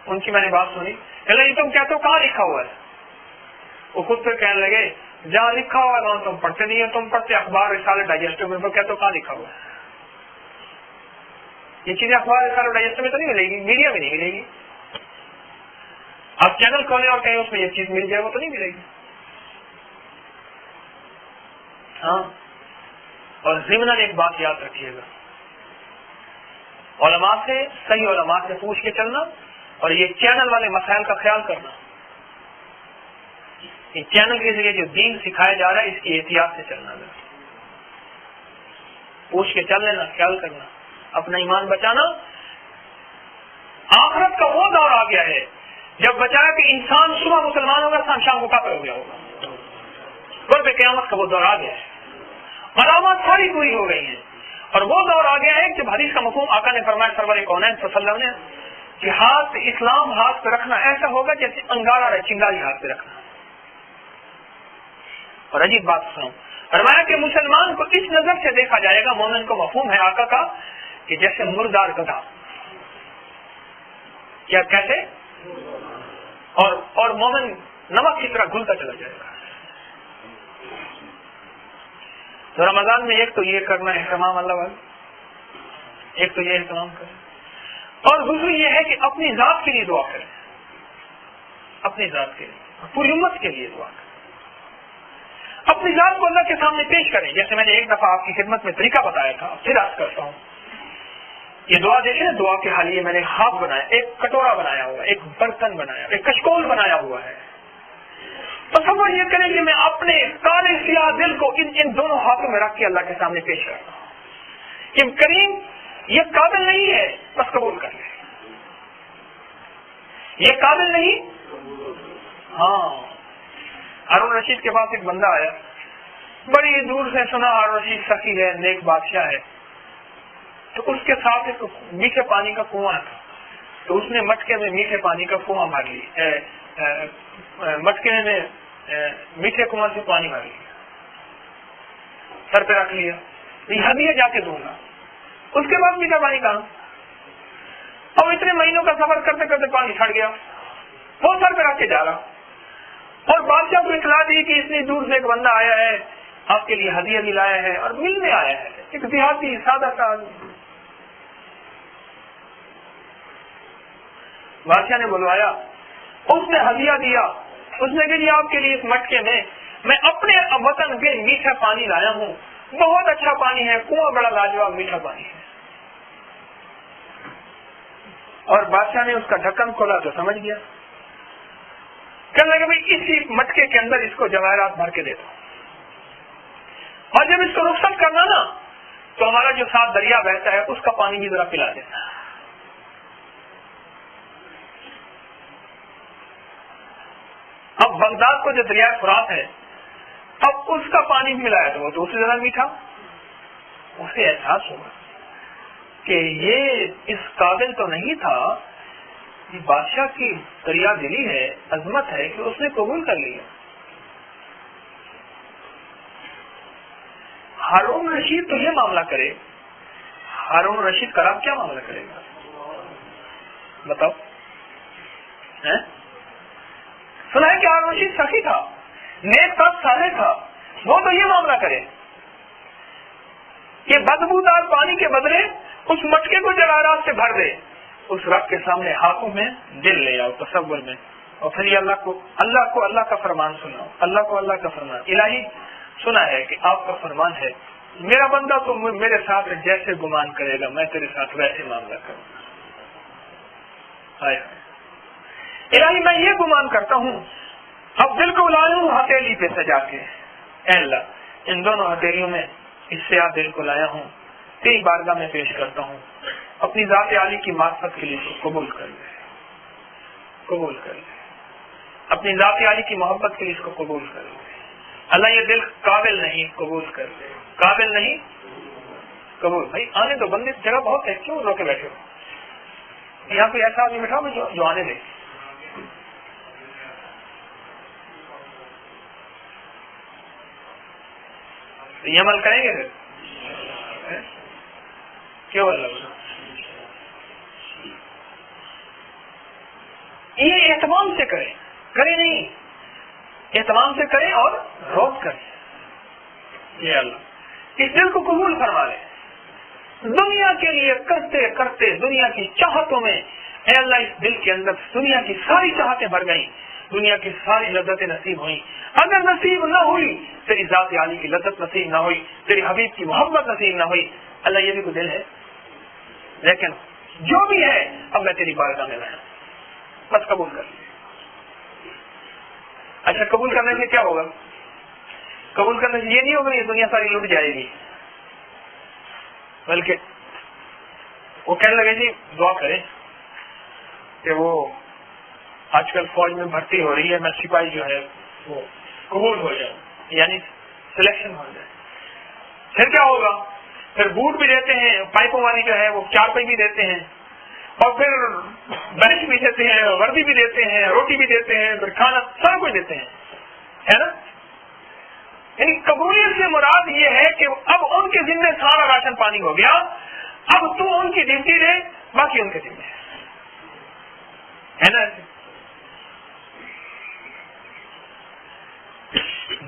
ان کی میں نے بات سنی, یہ تم کہتے ہو کہاں لکھا ہوا ہے؟ وہ خود سے کہنے لگے جہاں لکھا ہوا ہے وہاں تم پڑھتے نہیں ہو, تم پڑھتے اخبار رسالے ڈائجسٹ میں, وہ کہتے ہو کہاں لکھا ہوا ہے؟ یہ چیزیں اخبار رسالے ڈائجسٹ میں تو نہیں ملے گی, میڈیا میں نہیں ملے گی. آپ چینل کھولیں اور کہیں اس میں یہ چیز مل جائے, وہ تو نہیں ملے گی. ہاں, اور ضمن ایک بات یاد رکھیے گا, علماء سے, صحیح علماء سے پوچھ کے چلنا, اور یہ چینل والے مسائل کا خیال کرنا. یہ چینل کے ذریعے جو دین سکھایا جا رہا ہے اس کی احتیاط سے چلنا, پوچھ کے چل لینا, خیال کرنا, اپنا ایمان بچانا. آخرت کا وہ دور آ گیا ہے جب بچایا کہ انسان صبح مسلمان ہوگا, شام کو کافر ہو گیا ہوگا. قرب قیامت کا وہ دور آ گیا ہے, علامات ساری پوری ہو گئی ہیں, اور وہ دور آ گیا ہے جب حدیث کا مفہوم آقا نے فرمایا سرور کونین صلی اللہ علیہ وسلم نے کہ ہاتھ اسلام ہاتھ پہ رکھنا ایسا ہوگا جیسے انگارا رہے, چنگاری ہاتھ پہ رکھنا. اور عجیب بات سنو, فرمایا کہ مسلمان کو اس نظر سے دیکھا جائے گا, مومن کو مفہوم ہے آقا کا کہ جیسے مردار گدھا, کیا کہتے, اور مومن نمک کی طرح گھلتا چلا جائے گا. تو رمضان میں ایک تو یہ کرنا اہتمام اللہ والے, ایک تو یہ اہتمام کریں, اور دوسری یہ ہے کہ اپنی ذات کے لیے دعا کریں, اپنی ذات کے لیے, پوری امت کے لیے دعا کریں, اپنی ذات کو اللہ کے سامنے پیش کریں. جیسے میں نے ایک دفعہ آپ کی خدمت میں طریقہ بتایا تھا, پھر عرض کرتا ہوں. یہ دعا دیکھیں نا, دعا کے حالیے میں نے ہاتھ بنایا, ایک کٹورا بنایا ہوا, ایک برتن بنایا, ایک کشکول بنایا ہوا ہے. تصور یہ کریں کہ میں اپنے کالے سیاہ دل کو ان دونوں ہاتھوں میں رکھ کے اللہ کے سامنے پیش کرتا ہوں کہ کریم یہ قابل نہیں ہے, بس قبول کر لے. یہ قابل نہیں. ہاں, ہارون رشید کے پاس ایک بندہ آیا, بڑی دور سے سنا ہارون رشید سخی ہے, نیک بادشاہ ہے. تو اس کے ساتھ ایک میٹھے پانی کا کنواں تھا, تو اس نے مٹکے میں میٹھے پانی کا کنواں بھر لی, مٹکے میں میٹھے کنواں سے پانی بھر لیا, سر پہ رکھ لیا, یہاں بھی جا کے دوں گا. اس کے بعد میٹھا پانی کہاں, اور اتنے مہینوں کا سفر کرتے کرتے پانی چھڑ گیا, وہ سر پہ رکھ کے جا رہا. اور بادشاہ کو اطلاع دی کہ اتنی دور سے ایک بندہ آیا ہے, آپ کے لیے ہدیہ بھی لایا ہے اور ملنے آیا ہے, ایک دیہاتی سادہ سا. بادشاہ نے بلوایا, اس نے ہدیہ دیا, اس نے کہ آپ کے لیے اس مٹکے میں اپنے وطن کے میٹھا پانی لایا ہوں, بہت اچھا پانی ہے, کنواں بڑا لاجواب میٹھا پانی ہے. اور بادشاہ نے اس کا ڈھکن کھولا تو سمجھ گیا, کہنے لگا بھائی اسی مٹکے کے اندر اس کو جواہرات بھر کے دے دو, اور جب اس کو رخصت کرنا نا تو ہمارا جو ساتھ دریا بہتا ہے اس کا پانی بھی ذرا پلا دینا. اب بغداد کو جو دریا فرات ہے, اب اس کا پانی بھی ملایا تو وہ تو اس سے زیادہ میٹھا. اسے احساس ہوگا کہ یہ اس قابل تو نہیں تھا, یہ بادشاہ کی دریا دلی ہے, عظمت ہے کہ اس نے قبول کر لیا. ہارون رشید تو یہ معاملہ کرے, ہارون رشید کا رب کیا معاملہ کرے گا بتاؤ؟ سنا ہے کہ ہارون رشید سخی تھا, نیک تھا, صالح تھا, وہ تو یہ معاملہ کرے کہ بدبودار پانی کے بدلے اس مٹکے کو جواہرات سے بھر دے, اس رب کے سامنے ہاتھوں میں دل لے آؤ تصور میں, اور پھر یہ اللہ کو اللہ کا فرمان سناؤ, اللہ کو اللہ کا فرمان. الہی سنا ہے کہ آپ کا فرمان ہے, میرا بندہ تو میرے ساتھ جیسے گمان کرے گا میں تیرے ساتھ ویسے معاملہ کروں گا. الہی میں یہ گمان کرتا ہوں, اب دل کو لایا ہوں ہتھیلی پہ سجا کے, اے اللہ ان دونوں ہتھیلیوں میں اس سے آپ دل کو لایا ہوں, تیری بارگاہ میں پیش کرتا ہوں, اپنی ذات عالی کی معرفت کے لیے قبول کر لے, قبول کر لے, اپنی ذات عالی کی محبت کے لیے اس کو قبول کر لے. اللہ یہ دل قابل نہیں, قبول کر لے, قابل نہیں, قبول. بھائی آنے دو, بندے جگہ بہت ہے, کیوں روکے بیٹھے ہو؟ یہاں پہ ایسا آدمی بیٹھا جو آنے دے. تو یہ عمل کریں گے پھر کیوں اللہ یہ اہتمام سے کریں نہیں، اہتمام سے کریں اور روز کریں. یہ اللہ اس دل کو قبول فرما لے. دنیا کے لیے کرتے کرتے دنیا کی چاہتوں میں اے اللہ اس دل کے اندر دنیا کی ساری چاہتیں بھر گئیں، دنیا کی ساری لذتیں نصیب ہوئیں. اگر نصیب نہ ہوئی تیری ذات عالی کی لذت نصیب نہ ہوئی، تیری حبیب کی محبت نصیب نہ ہوئی. اللہ یہ بھی تو دل ہے، لیکن جو بھی ہے اب میں تیری بارگاہ میں رہا، بس قبول کر. اچھا قبول کرنے سے کیا ہوگا؟ قبول کرنے سے یہ نہیں ہوگا یہ دنیا ساری لٹ جائے گی، بلکہ وہ کہنے لگے جی دعا کریں کہ وہ آج کل فوج میں بھرتی ہو رہی ہے، میں سپاہی جو ہے وہ قبول ہو جائے، یعنی سلیکشن ہو جائے. پھر کیا ہوگا؟ پھر بوٹ بھی دیتے ہیں، پائپوں والی جو ہے وہ 4 پائی بھی دیتے ہیں، اور پھر بینچ بھی دیتے ہیں، وردی بھی دیتے ہیں، روٹی بھی دیتے ہیں، پھر کھانا سب کچھ دیتے ہیں، ہے نا. یعنی قبولیت سے مراد یہ ہے کہ اب ان کے ذمہ سارا راشن پانی ہو گیا، اب تو ان کی ڈیوٹی دے، باقی ان کے ذمہ ہے نا.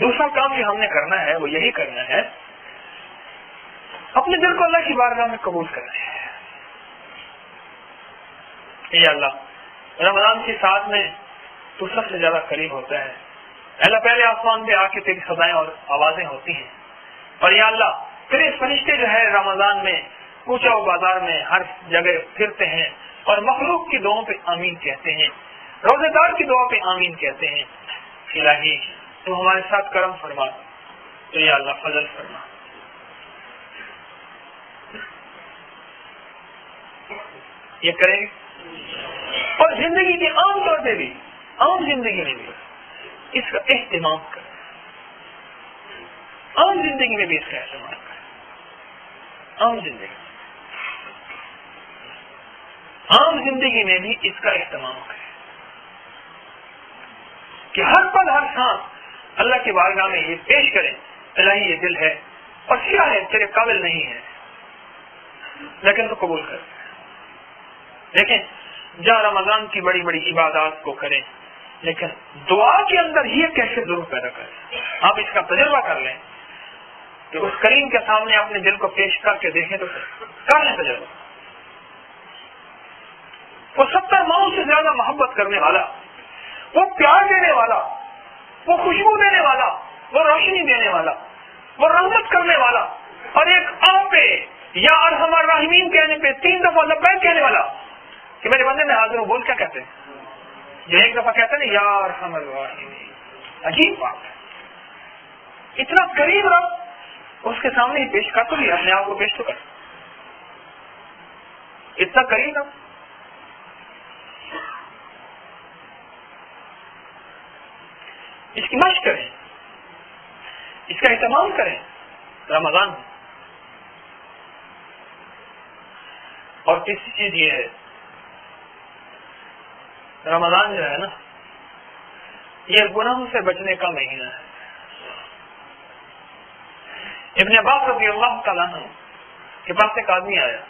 دوسرا کام جو ہم نے کرنا ہے وہ یہی کرنا ہے، اپنے دل کو اللہ کی بارگاہ میں قبول کرنا ہے. اے اللہ رمضان کے ساتھ میں تو سب سے زیادہ قریب ہوتا ہے. اللہ پہلے آسمان پہ آ کے تیری صدائیں اور آوازیں ہوتی ہیں، اور یا اللہ تیرے فرشتے جو ہے رمضان میں کوچہ و بازار میں ہر جگہ پھرتے ہیں اور مخلوق کی دعاؤں پہ آمین کہتے ہیں، روزے دار کی دعا پہ آمین کہتے ہیں. الہی تو ہمارے ساتھ کرم فرما، تو یا اللہ فضل فرما. یہ کریں گے اور زندگی کے عام طور پہ بھی، عام زندگی میں بھی اس کا اہتمام کریں، عام زندگی میں بھی اس کا اہتمام کریں، عام زندگی میں بھی اس کا اہتمام کریں کہ ہر پل ہر سانس اللہ کی بارگاہ میں یہ پیش کریں، الہی یہ دل ہے اور کیا ہے تیرے قابل نہیں ہے لیکن تو قبول کر. دیکھیں جہاں رمضان کی بڑی بڑی عبادات کو کریں لیکن دعا کے اندر یہ کیسے ضرور پیدا کریں. آپ اس کا تجربہ کر لیں کہ اس کریم کے سامنے اپنے دل کو پیش کر کے دیکھیں تو کر لیں تجربہ. وہ 70 ماؤں سے زیادہ محبت کرنے والا، وہ پیار دینے والا، وہ خوشبو دینے والا، وہ روشنی دینے والا، وہ رحمت کرنے والا، اور ایک آپ پہ یا ارحم الراحمین کہنے پہ 3 دفعہ لبیک کہنے والا کہ میرے بندے میں حاضر ہوں بول کیا کہتے ہیں؟ جو ایک دفعہ کہتے ہیں نا یا ارحم الراحمین، عجیب بات ہے. اتنا قریب رب اس کے سامنے ہی پیش کر تو لیا، اپنے آپ کو پیش تو کر، اتنا قریب رب. اس کی مشق کریں، اس کا اہتمام کریں رمضان میں. اور تیسری چیز یہ ہے رمضان جو ہے نا یہ گناہوں سے بچنے کا مہینہ ہے. ابن عباس رضی اللہ تعالیٰ عنہ کے پاس ایک آدمی آیا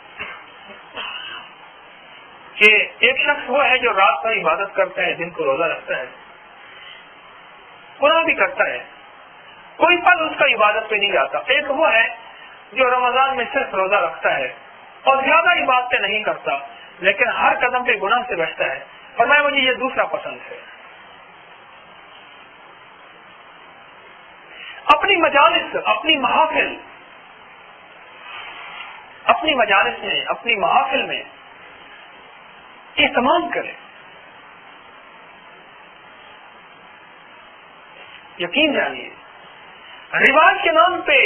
کہ ایک شخص وہ ہے جو رات کو عبادت کرتا ہے، دن کو روزہ رکھتا ہے، گناہ بھی کرتا ہے، کوئی پل اس کا عبادت پہ نہیں جاتا. ایک وہ ہے جو رمضان میں صرف روزہ رکھتا ہے اور زیادہ عبادتیں نہیں کرتا لیکن ہر قدم پہ گناہ سے بچتا ہے. اور مجھے یہ دوسرا پسند ہے. اپنی مجالس، اپنی محافل میں، اپنی محافل میں اہتمام کریں. یقین جانیے رواج کے نام پہ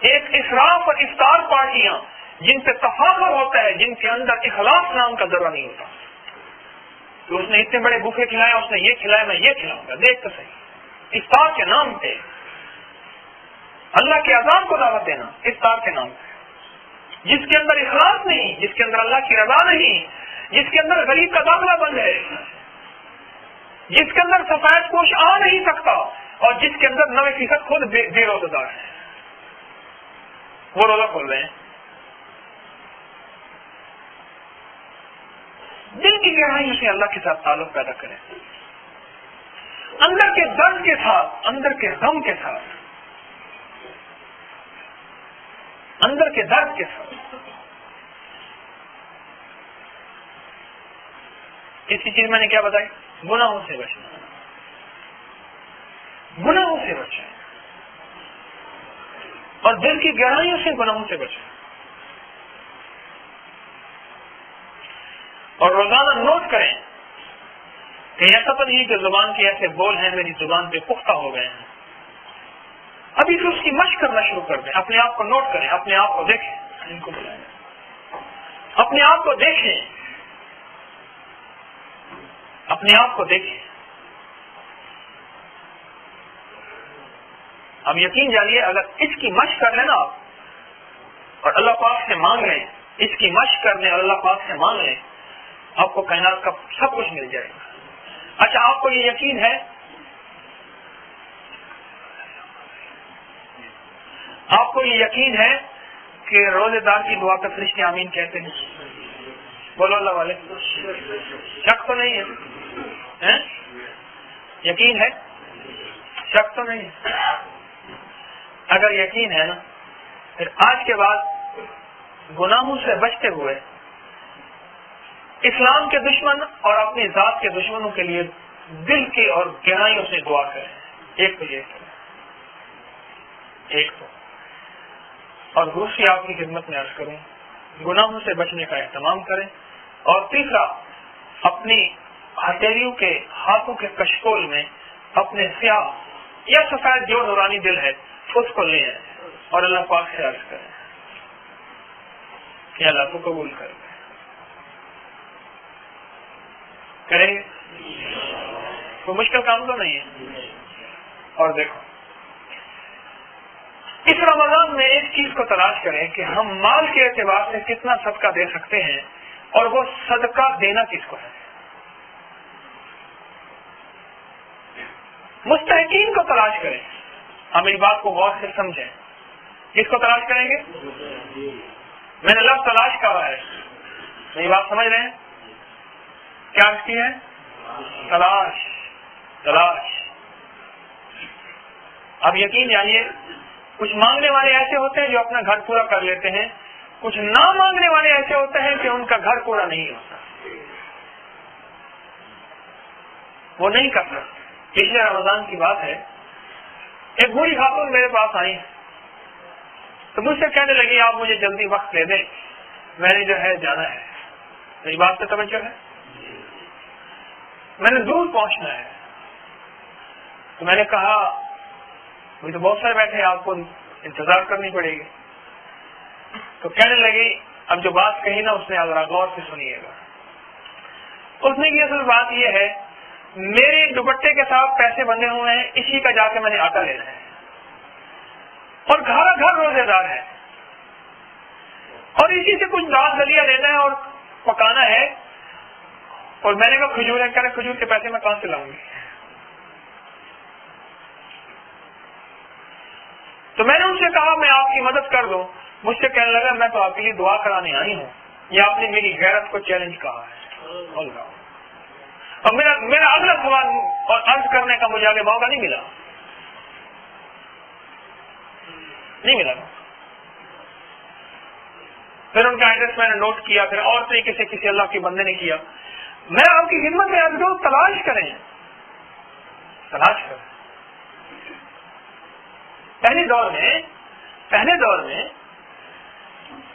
ایک اسراف اور افطار پارٹیاں جن پہ تفاخر ہوتا ہے، جن کے اندر اخلاص نام کا ذرہ نہیں ہوتا. تو اس نے اتنے بڑے بوفے کھلایا، اس نے یہ کھلایا، میں یہ کھلاؤں گا، دیکھ تو صحیح. افطار کے نام پہ اللہ کے عذاب کو دعوت دینا، افطار کے نام پہ جس کے اندر اخلاص نہیں، جس کے اندر اللہ کی رضا نہیں، جس کے اندر غریب کا داخلہ بند ہے، جس کے اندر سفید پوش آ نہیں سکتا، اور جس کے اندر 90% خود بے روزہ دار ہے. وہ روزہ کھول رہے ہیں. دل کی گہرائیوں سے اللہ کے ساتھ تعلق پیدا کریں, اندر کے درد کے ساتھ, اندر کے غم کے ساتھ, اندر کے درد کے ساتھ. اسی چیز میں نے کیا بتائی, گناہوں سے بچنا, گناہوں سے بچنا اور دل کی گہرائیوں سے گناہوں سے بچنا. اور روزانہ نوٹ کریں کہ ایسا تو نہیں کہ زبان کے ایسے بول ہیں میری زبان پہ پختہ ہو گئے ہیں, ابھی پھر اس کی مشق کرنا شروع کر دیں. اپنے آپ کو نوٹ کریں, اپنے آپ کو دیکھیں, ان کو بلائیں, اپنے آپ کو دیکھیں, اپنے آپ کو دیکھیں. اب یقین جانیے اگر اس کی مشق کر لیں نا آپ اور اللہ پاک سے مانگ لیں, اس کی مشق کر لیں اور اللہ پاک سے مانگ لیں, آپ کو کائنات کا سب کچھ مل جائے گا. اچھا آپ کو یہ یقین ہے, آپ کو یہ یقین ہے کہ روزے دار کی دعا پہ فرشتے آمین کہتے ہیں؟ بولو اللہ والے, شک تو نہیں ہے؟ یقین ہے, شک تو نہیں ہے. اگر یقین ہے نا پھر آج کے بعد گناہوں سے بچتے ہوئے اسلام کے دشمن اور اپنی ذات کے دشمنوں کے لیے دل کے اور گہرائیوں سے دعا کریں. ایک تو یہ کریں, ایک تو, اور دوسری آپ کی خدمت میں عرض کروں گناہوں سے بچنے کا اہتمام کریں. اور تیسرا اپنی ہتھیلیوں کے ہاتھوں کے کشکول میں اپنے سیاہ یا سفید جو نورانی دل ہے اس کو لے آئیں اور اللہ پاک سے عرض کریں کہ اللہ کو قبول کریں. کریں گے؟ کوئی مشکل کام تو نہیں ہے. اور دیکھو اس رمضان میں ایک چیز کو تلاش کریں کہ ہم مال کے اعتبار سے کتنا صدقہ دے سکتے ہیں اور وہ صدقہ دینا کس کو ہے. مستحقین کو تلاش کریں. ہم میری بات کو غور سے سمجھیں. کس کو تلاش کریں گے؟ میں نے لفظ تلاش کہا ہے, میری بات سمجھ رہے ہیں؟ کیا اس کی ہے؟ تلاش, تلاش. اب یقین جانیے کچھ مانگنے والے ایسے ہوتے ہیں جو اپنا گھر پورا کر لیتے ہیں, کچھ نہ مانگنے والے ایسے ہوتے ہیں کہ ان کا گھر پورا نہیں ہوتا, وہ نہیں کرتا. پچھلے رمضان کی بات ہے, ایک بوڑھی خاتون میرے پاس آئی تو مجھ سے کہنے لگی آپ مجھے جلدی وقت دے دیں, میں نے جو ہے جانا ہے. میری بات پہ توجہ ہے, میں نے دور پہنچنا ہے. تو میں نے کہا مجھے تو بہت سارے بیٹھے ہیں, آپ کو انتظار کرنی پڑے گی. تو کہنے لگی اب جو بات کہی نا اس نے ذرا غور سے سنیے گا. اس نے کی اصل بات یہ ہے میرے دوپٹے کے ساتھ پیسے بندھے ہوئے ہیں, اسی کا جا کے میں نے آٹا لینا ہے اور گھر گھر روزے دار ہے اور اسی سے کچھ دال دلیا لینا ہے اور پکانا ہے. اور میں نے کہا کھجور ہے, کہہ کھجور کے پیسے میں کہاں سے لاؤں گی. تو میں نے ان سے کہا میں آپ کی مدد کر دوں. مجھ سے کہنے لگا میں تو آپ کے لیے دعا کرانے آئی ہوں, یہ آپ نے میری غیرت کو چیلنج کہا ہے. اور میرا اگلا سوال اور عرض کرنے کا مجھے آگے موقع نہیں ملا, نہیں ملا. پھر ان کا ایڈریس میں نے نوٹ کیا, پھر اور طریقے سے کسی اللہ کے بندے نے کیا. میں آپ کی خدمت میں عرض کروں تلاش کریں, تلاش کریں. پہلے دور میں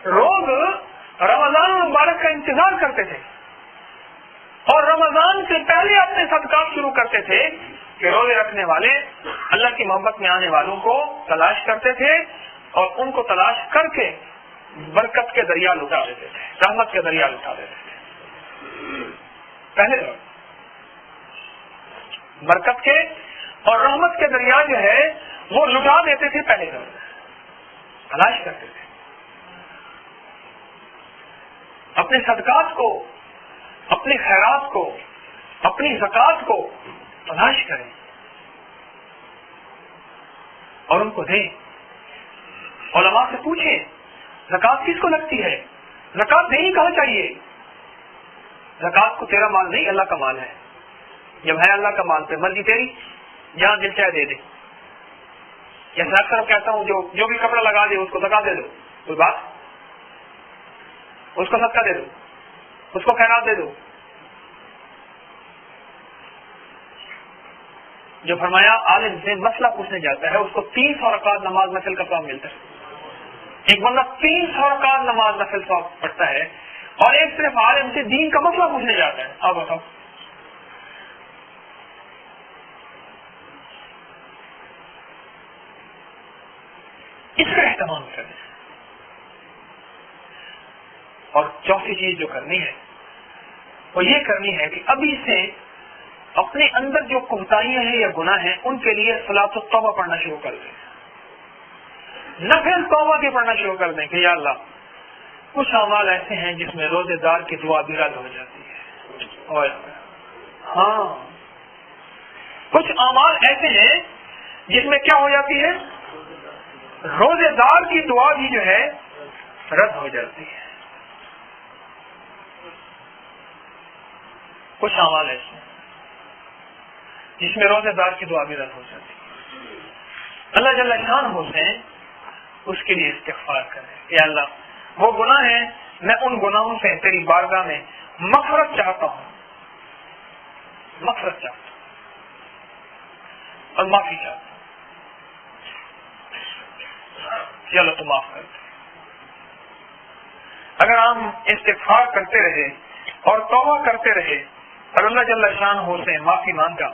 لوگ رمضان مبارک کا انتظار کرتے تھے اور رمضان سے پہلے اپنے صدقات شروع کرتے تھے کہ روزے رکھنے والے اللہ کی محبت میں آنے والوں کو تلاش کرتے تھے اور ان کو تلاش کر کے برکت کے دریا لٹا دیتے تھے, رحمت کے دریا لٹا دیتے تھے. پہلے دور برکت کے اور رحمت کے دریا جو ہے وہ لٹا دیتے تھے. پہلے دور تلاش کرتے تھے اپنے صدقات کو, اپنے خیرات کو, اپنی زکات کو تلاش کریں اور ان کو دیں. علماء سے پوچھیں زکات کس کو لگتی ہے, زکات نہیں کہاں چاہیے. زکات کو تیرا مال نہیں اللہ کا مال ہے, جب ہے اللہ کا مال پہ مرضی تیری, جہاں دل چاہے دے دے. جیسے اکثر کہتا ہوں جو بھی کپڑا لگا دے اس کو زکات دے دو, کوئی بات, اس کو صدقہ دے دو, اس کو خیرات دے دو. جو فرمایا عالم سے مسئلہ پوچھنے جاتا ہے اس کو 300 رکعت نماز نفل کا ثواب ملتا ہے. ایک بندہ 300 رکعت نماز نفل ثواب پڑھتا ہے اور ایک صرف عالم سے دین کا مسئلہ پوچھنے جاتا ہے. آپ بتاؤ, اس کا اہتمام کریں. اور چوتھی چیز جو کرنی ہے وہ یہ کرنی ہے کہ ابھی سے اپنے اندر جو کوتاہیاں ہیں یا گناہ ہیں ان کے لیے صلاۃ التوبہ پڑھنا شروع کر دیں, نفل توبہ کے پڑھنا شروع کر دیں کہ یا اللہ کچھ اعمال ایسے ہیں جس میں روزے دار کی دعا بھی رد ہو جاتی ہے, اور ہاں کچھ اعمال ایسے ہیں جس میں کیا ہو جاتی ہے, روزے دار کی دعا بھی جو ہے رد ہو جاتی ہے. کچھ اعمال ایسے ہیں جس میں روزے دار کی دعا بھی رد ہو جاتی ہے. اللہ جل شانہ سے اس کے لیے استغفار کریں کہ اللہ وہ گناہ ہیں, میں ان گناہوں سے تیری بارگاہ میں مغفرت چاہتا ہوں, مغفرت چاہتا ہوں اور معافی چاہتا ہوں. کہ اللہ تو معاف کر دے. اگر ہم استغفار کرتے رہے اور توبہ کرتے رہے اور اللہ جل شانہ سے معافی مانگا,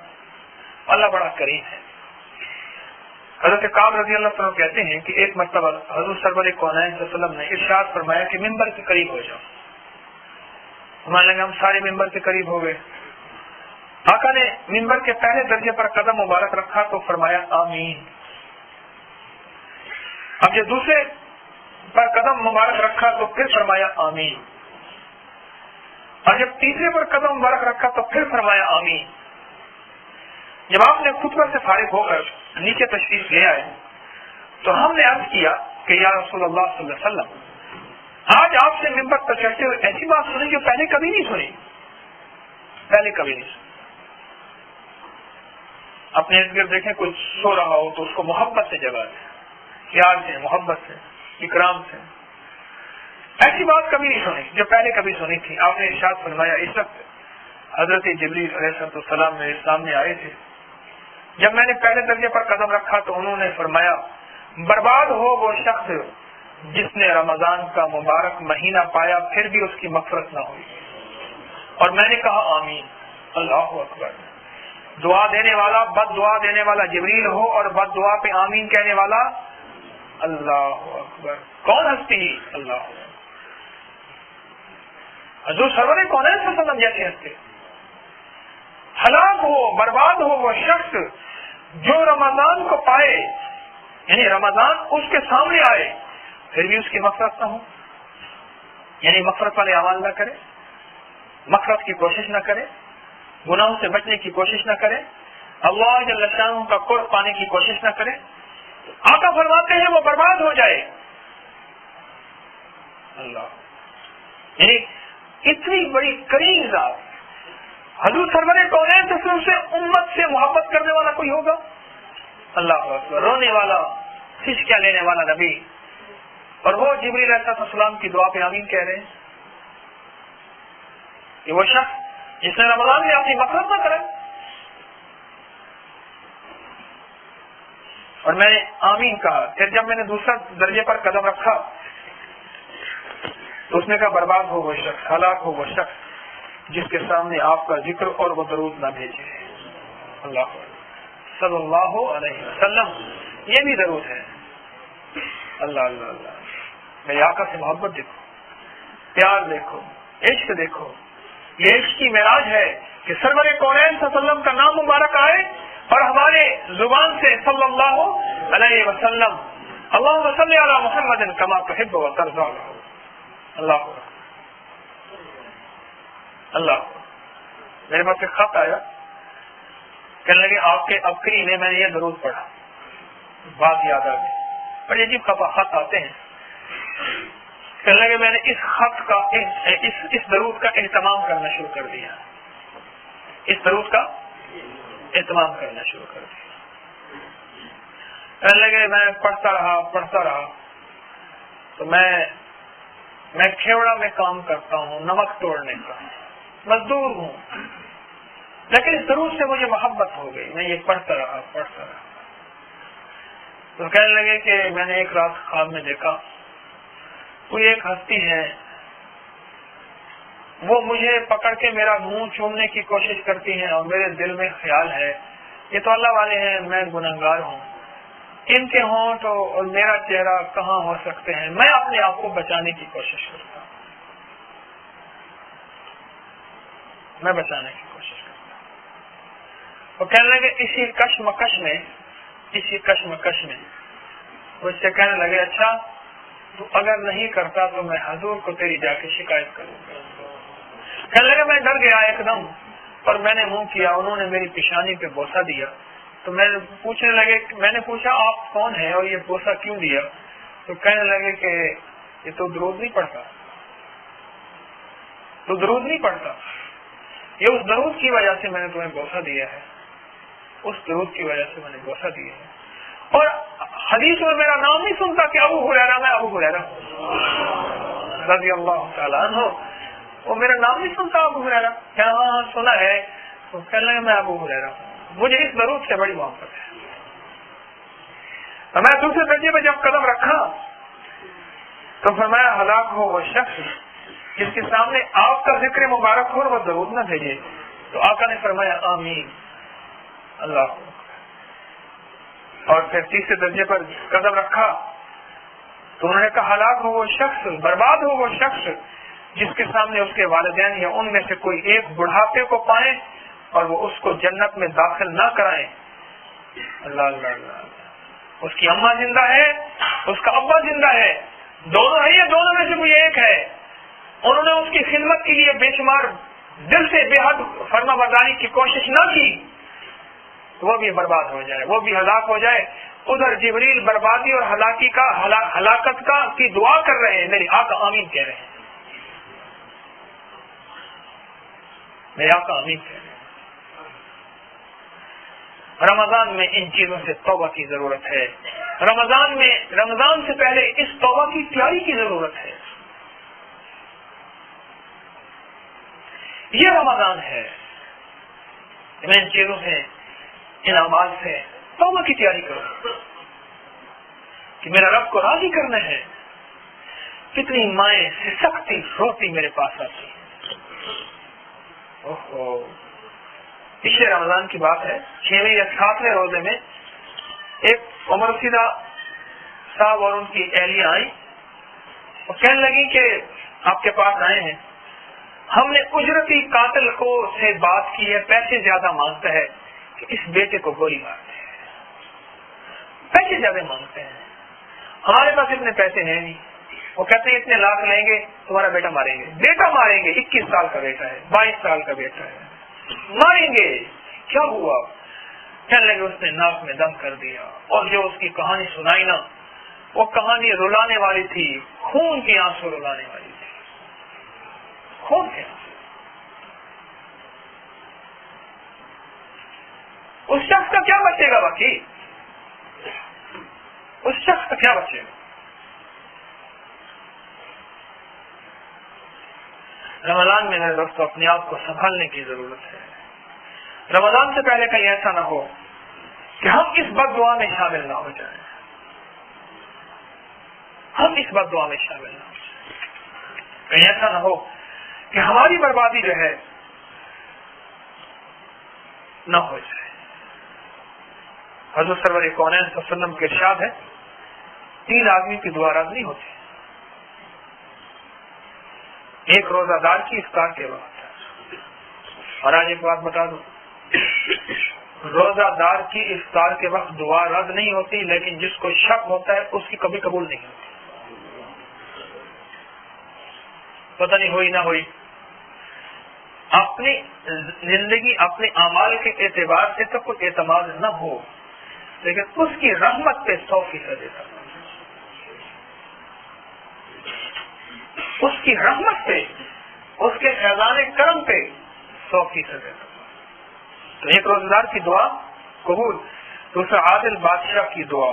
اللہ بڑا کریم ہے. حضرت کعب رضی اللہ عنہ کہتے ہیں کہ ایک مرتبہ حضور سرور کونین صلی اللہ علیہ وسلم نے ارشاد فرمایا کہ ممبر کے قریب ہو جاؤ. ہمارے لگے ہم سارے ممبر کے قریب ہو گئے. آقا نے ممبر کے پہلے درجے پر قدم مبارک رکھا تو فرمایا آمین. اب جب دوسرے پر قدم مبارک رکھا تو پھر فرمایا آمین, اور جب تیسرے پر قدم مبارک رکھا تو پھر فرمایا آمین. جب آپ نے خطبہ سے فارغ ہو کر نیچے تشریف لے آئے تو ہم نے عرض کیا کہ یا رسول اللہ صلی اللہ علیہ وسلم آج آپ سے ممبر پر چڑھتے ہوئے ایسی بات سنی جو پہلے کبھی نہیں سنی, پہلے کبھی نہیں سنی. اپنے ارد گرد دیکھیں کوئی سو رہا ہو تو اس کو محبت سے جگا دیں, پیار سے, محبت سے, اکرام سے. ایسی بات کبھی نہیں سنی جو پہلے کبھی سنی تھی. آپ نے ارشاد فرمایا اس وقت حضرت جبریل علیہ السلام میرے سامنے آئے تھے. جب میں نے پہلے درجے پر قدم رکھا تو انہوں نے فرمایا برباد ہو وہ شخص جس نے رمضان کا مبارک مہینہ پایا پھر بھی اس کی مغفرت نہ ہوئی. اور میں نے کہا آمین. اللہ اکبر. دعا دینے والا بد دعا دینے والا جبریل ہو اور بد دعا پہ آمین کہنے والا اللہ اکبر. کون ہستی؟ اللہ. حضور سرور کونین صلی اللہ علیہ وسلم جیسے ہستے. ہلاک ہو برباد ہو وہ شخص جو رمضان کو پائے, یعنی رمضان اس کے سامنے آئے پھر بھی اس کی مغفرت نہ ہو, یعنی مغفرت والے اعمال نہ کرے, مغفرت کی کوشش نہ کرے, گناہوں سے بچنے کی کوشش نہ کرے, اللہ جل شانہ کا قرب پانے کی کوشش نہ کرے. آقا فرماتے ہیں وہ برباد ہو جائے. اللہ, یعنی اتنی بڑی کریم ذات. حضور سرور کونین سے امت سے محبت کرنے والا کوئی ہوگا؟ اللہ اکبر. رونے والا, خشکیاں لینے والا نبی, اور وہ جبریل علیہ السلام کی دعا پہ آمین کہہ رہے ہیں. کہ وہ شخص جس نے رمضان میں اپنی مغفرت نہ کرے. اور میں نے آمین کہا. پھر جب میں نے دوسرا درجے پر قدم رکھا تو اس نے کہا برباد ہو وہ شخص, ہلاک ہو وہ شخص جس کے سامنے آپ کا ذکر اور وہ درود نہ بھیجے. اللہ صلی اللہ علیہ وسلم. یہ بھی درود ہے. اللہ اللہ اللہ. میرے آقا سے محبت دیکھو, پیار دیکھو, عشق دیکھو. یہ عشق کی معراج ہے کہ سرور کونین صلی اللہ علیہ وسلم کا نام مبارک آئے اور ہمارے زبان سے صلی اللہ علیہ وسلم اللہم صلی علی محمد کما تحب و ترضی. اللہ اللہ. میرے پاس ایک خط آیا, کہنے لگے آپ کے ابکری میں نے یہ درود پڑھا, بات یاد آ گئی. بڑے عجیب خط آتے ہیں. کہنے لگے میں نے اس خط کا اس درود کا اہتمام کرنا شروع کر دیا. اس درود کا اہتمام کرنا شروع کر دیا. کہنے لگے میں پڑھتا رہا تو میں کھیوڑا میں کام کرتا ہوں, نمک توڑنے کا مزدور ہوں, لیکن اس درود سے مجھے محبت ہو گئی. میں یہ پڑھتا رہا. تو کہنے لگے کہ میں نے ایک رات خواب میں دیکھا کوئی ایک ہستی ہے, وہ مجھے پکڑ کے میرا منہ چومنے کی کوشش کرتی ہے, اور میرے دل میں خیال ہے یہ تو اللہ والے ہیں, میں گنہگار ہوں, ان کے ہونٹ اور میرا چہرہ کہاں ہو سکتے ہیں. میں اپنے آپ کو بچانے کی کوشش کرتا ہوں, میں بچانے کی کوشش کرتا ہوں. وہ کہنے لگے اسی کشمکش میں وہ اس سے کہنے لگے اچھا تو اگر نہیں کرتا تو میں حضور کو تیری جا کے شکایت کروں گا. کہنے لگے میں ڈر گیا ایک دم, پر میں نے منہ کیا, انہوں نے میری پیشانی پہ بوسہ دیا. تو میں نے پوچھا آپ کون ہیں اور یہ بوسہ کیوں دیا؟ تو کہنے لگے کہ یہ تو درود نہیں پڑھتا, یہ اس درود کی وجہ سے میں نے تمہیں بوسہ دیا ہے, اس درود کی وجہ سے میں نے بوسہ دیا ہے. اور حدیث میں میرا نام نہیں سنتا کہ ابو ہریرہ, میں ابو ہریرہ رضی اللہ تعالیٰ عنہ, وہ میرا نام نہیں سنتا ابو ہریرہ. کیا ہاں سنا ہے. تو کہنے لگے میں ابو ہریرہ ہوں, مجھے اس درود سے بڑی محبت ہے. میں دوسرے درجے میں جب قدم رکھا تو فرمایا ہلاک ہو وہ شخص جس کے سامنے آپ کا ذکر مبارک ہو اور وہ درود نہ بھیجے. تو آقا نے فرمایا آمین اللہ. اور پھر تیسرے درجے پر قدم رکھا تو انہوں نے کہا ہلاک ہو وہ شخص, برباد ہو وہ شخص جس کے سامنے اس کے والدین یا ان میں سے کوئی ایک بڑھاپے کو پائیں اور وہ اس کو جنت میں داخل نہ کرائیں. اللہ اللہ اللہ. اس کی اماں زندہ ہے, اس کا ابا زندہ ہے, دونوں ہیں, یہ دونوں میں سے کوئی ایک ہے, انہوں نے اس کی خدمت کے لیے بے شمار دل سے بے حد فرما برداری کی کوشش نہ کی, وہ بھی برباد ہو جائے, وہ بھی ہلاک ہو جائے. ادھر جبریل بربادی اور ہلاکت کا کی دعا کر رہے ہیں, میری آقا آمین کہہ رہے ہیں, میرے آقا آمین کہہ رہے ہیں. رمضان میں ان چیزوں سے توبہ کی ضرورت ہے. رمضان سے پہلے اس توبہ کی تیاری کی ضرورت ہے. یہ رمضان ہے, میں ان چیزوں سے, ان اعمال سے توبہ کی تیاری کروں کہ میرا رب کو راضی کرنا ہے. کتنی مائیں سکتی روتی میرے پاس آتی. پچھلے رمضان کی بات ہے, 6ویں یا 7ویں روزے میں ایک عمر رسیدہ صاحب اور ان کی اہلیہ آئی اور کہنے لگی کہ آپ کے پاس آئے ہیں, ہم نے اجرتی قاتل کو سے بات کی ہے, پیسے زیادہ مانگتا ہے کہ اس بیٹے کو گولی مارتے ہیں, پیسے زیادہ مانگتے ہیں, ہمارے پاس اتنے پیسے ہیں نہیں. وہ کہتے ہیں اتنے لاکھ لیں گے تمہارا بیٹا ماریں گے. 21 سال کا بیٹا ہے, 22 سال کا بیٹا ہے, ماریں گے. کیا ہوا؟ کہنے لگے اس نے ناک میں دم کر دیا, اور جو اس کی کہانی سنائی نا, وہ کہانی رلانے والی تھی, خون کے آنسو رلانے والی تھی, خون کے آنسو. اس شخص کا کیا بچے گا باقی؟ اس شخص کا کیا بچے گا؟ رمضان میں میرے دوستوں اپنے آپ کو سنبھالنے کی ضرورت ہے. رمضان سے پہلے کہیں ایسا نہ ہو کہ ہم اس بد دعا میں شامل نہ ہو جائیں, ہم اس بد دعا میں شامل نہ ہو جائیں. کہیں ایسا نہ ہو کہ ہماری بربادی جو ہے نہ ہو جائے. حضرت سرور کونین صلی اللہ علیہ وسلم کے ارشاد ہے 3 آدمی کی دعا رد نہیں ہوتی. ایک روزہ دار کی افطار کے وقت, اور آج ایک بات بتا دوں, روزہ دار کی افطار کے وقت دعا رد نہیں ہوتی, لیکن جس کو شک ہوتا ہے اس کی کبھی قبول نہیں ہوتی. پتہ نہیں ہوئی نہ ہوئی. اپنی زندگی اپنے اعمال کے اعتبار سے تو کوئی اعتماد نہ ہو, لیکن اس کی رحمت پہ 100% اعتماد. اس کی رحمت پہ، اس کے فیضان کرم پہ 100% ہے۔ تو ایک روزے دار کی دعا قبول، دوسرا عادل بادشاہ کی دعا۔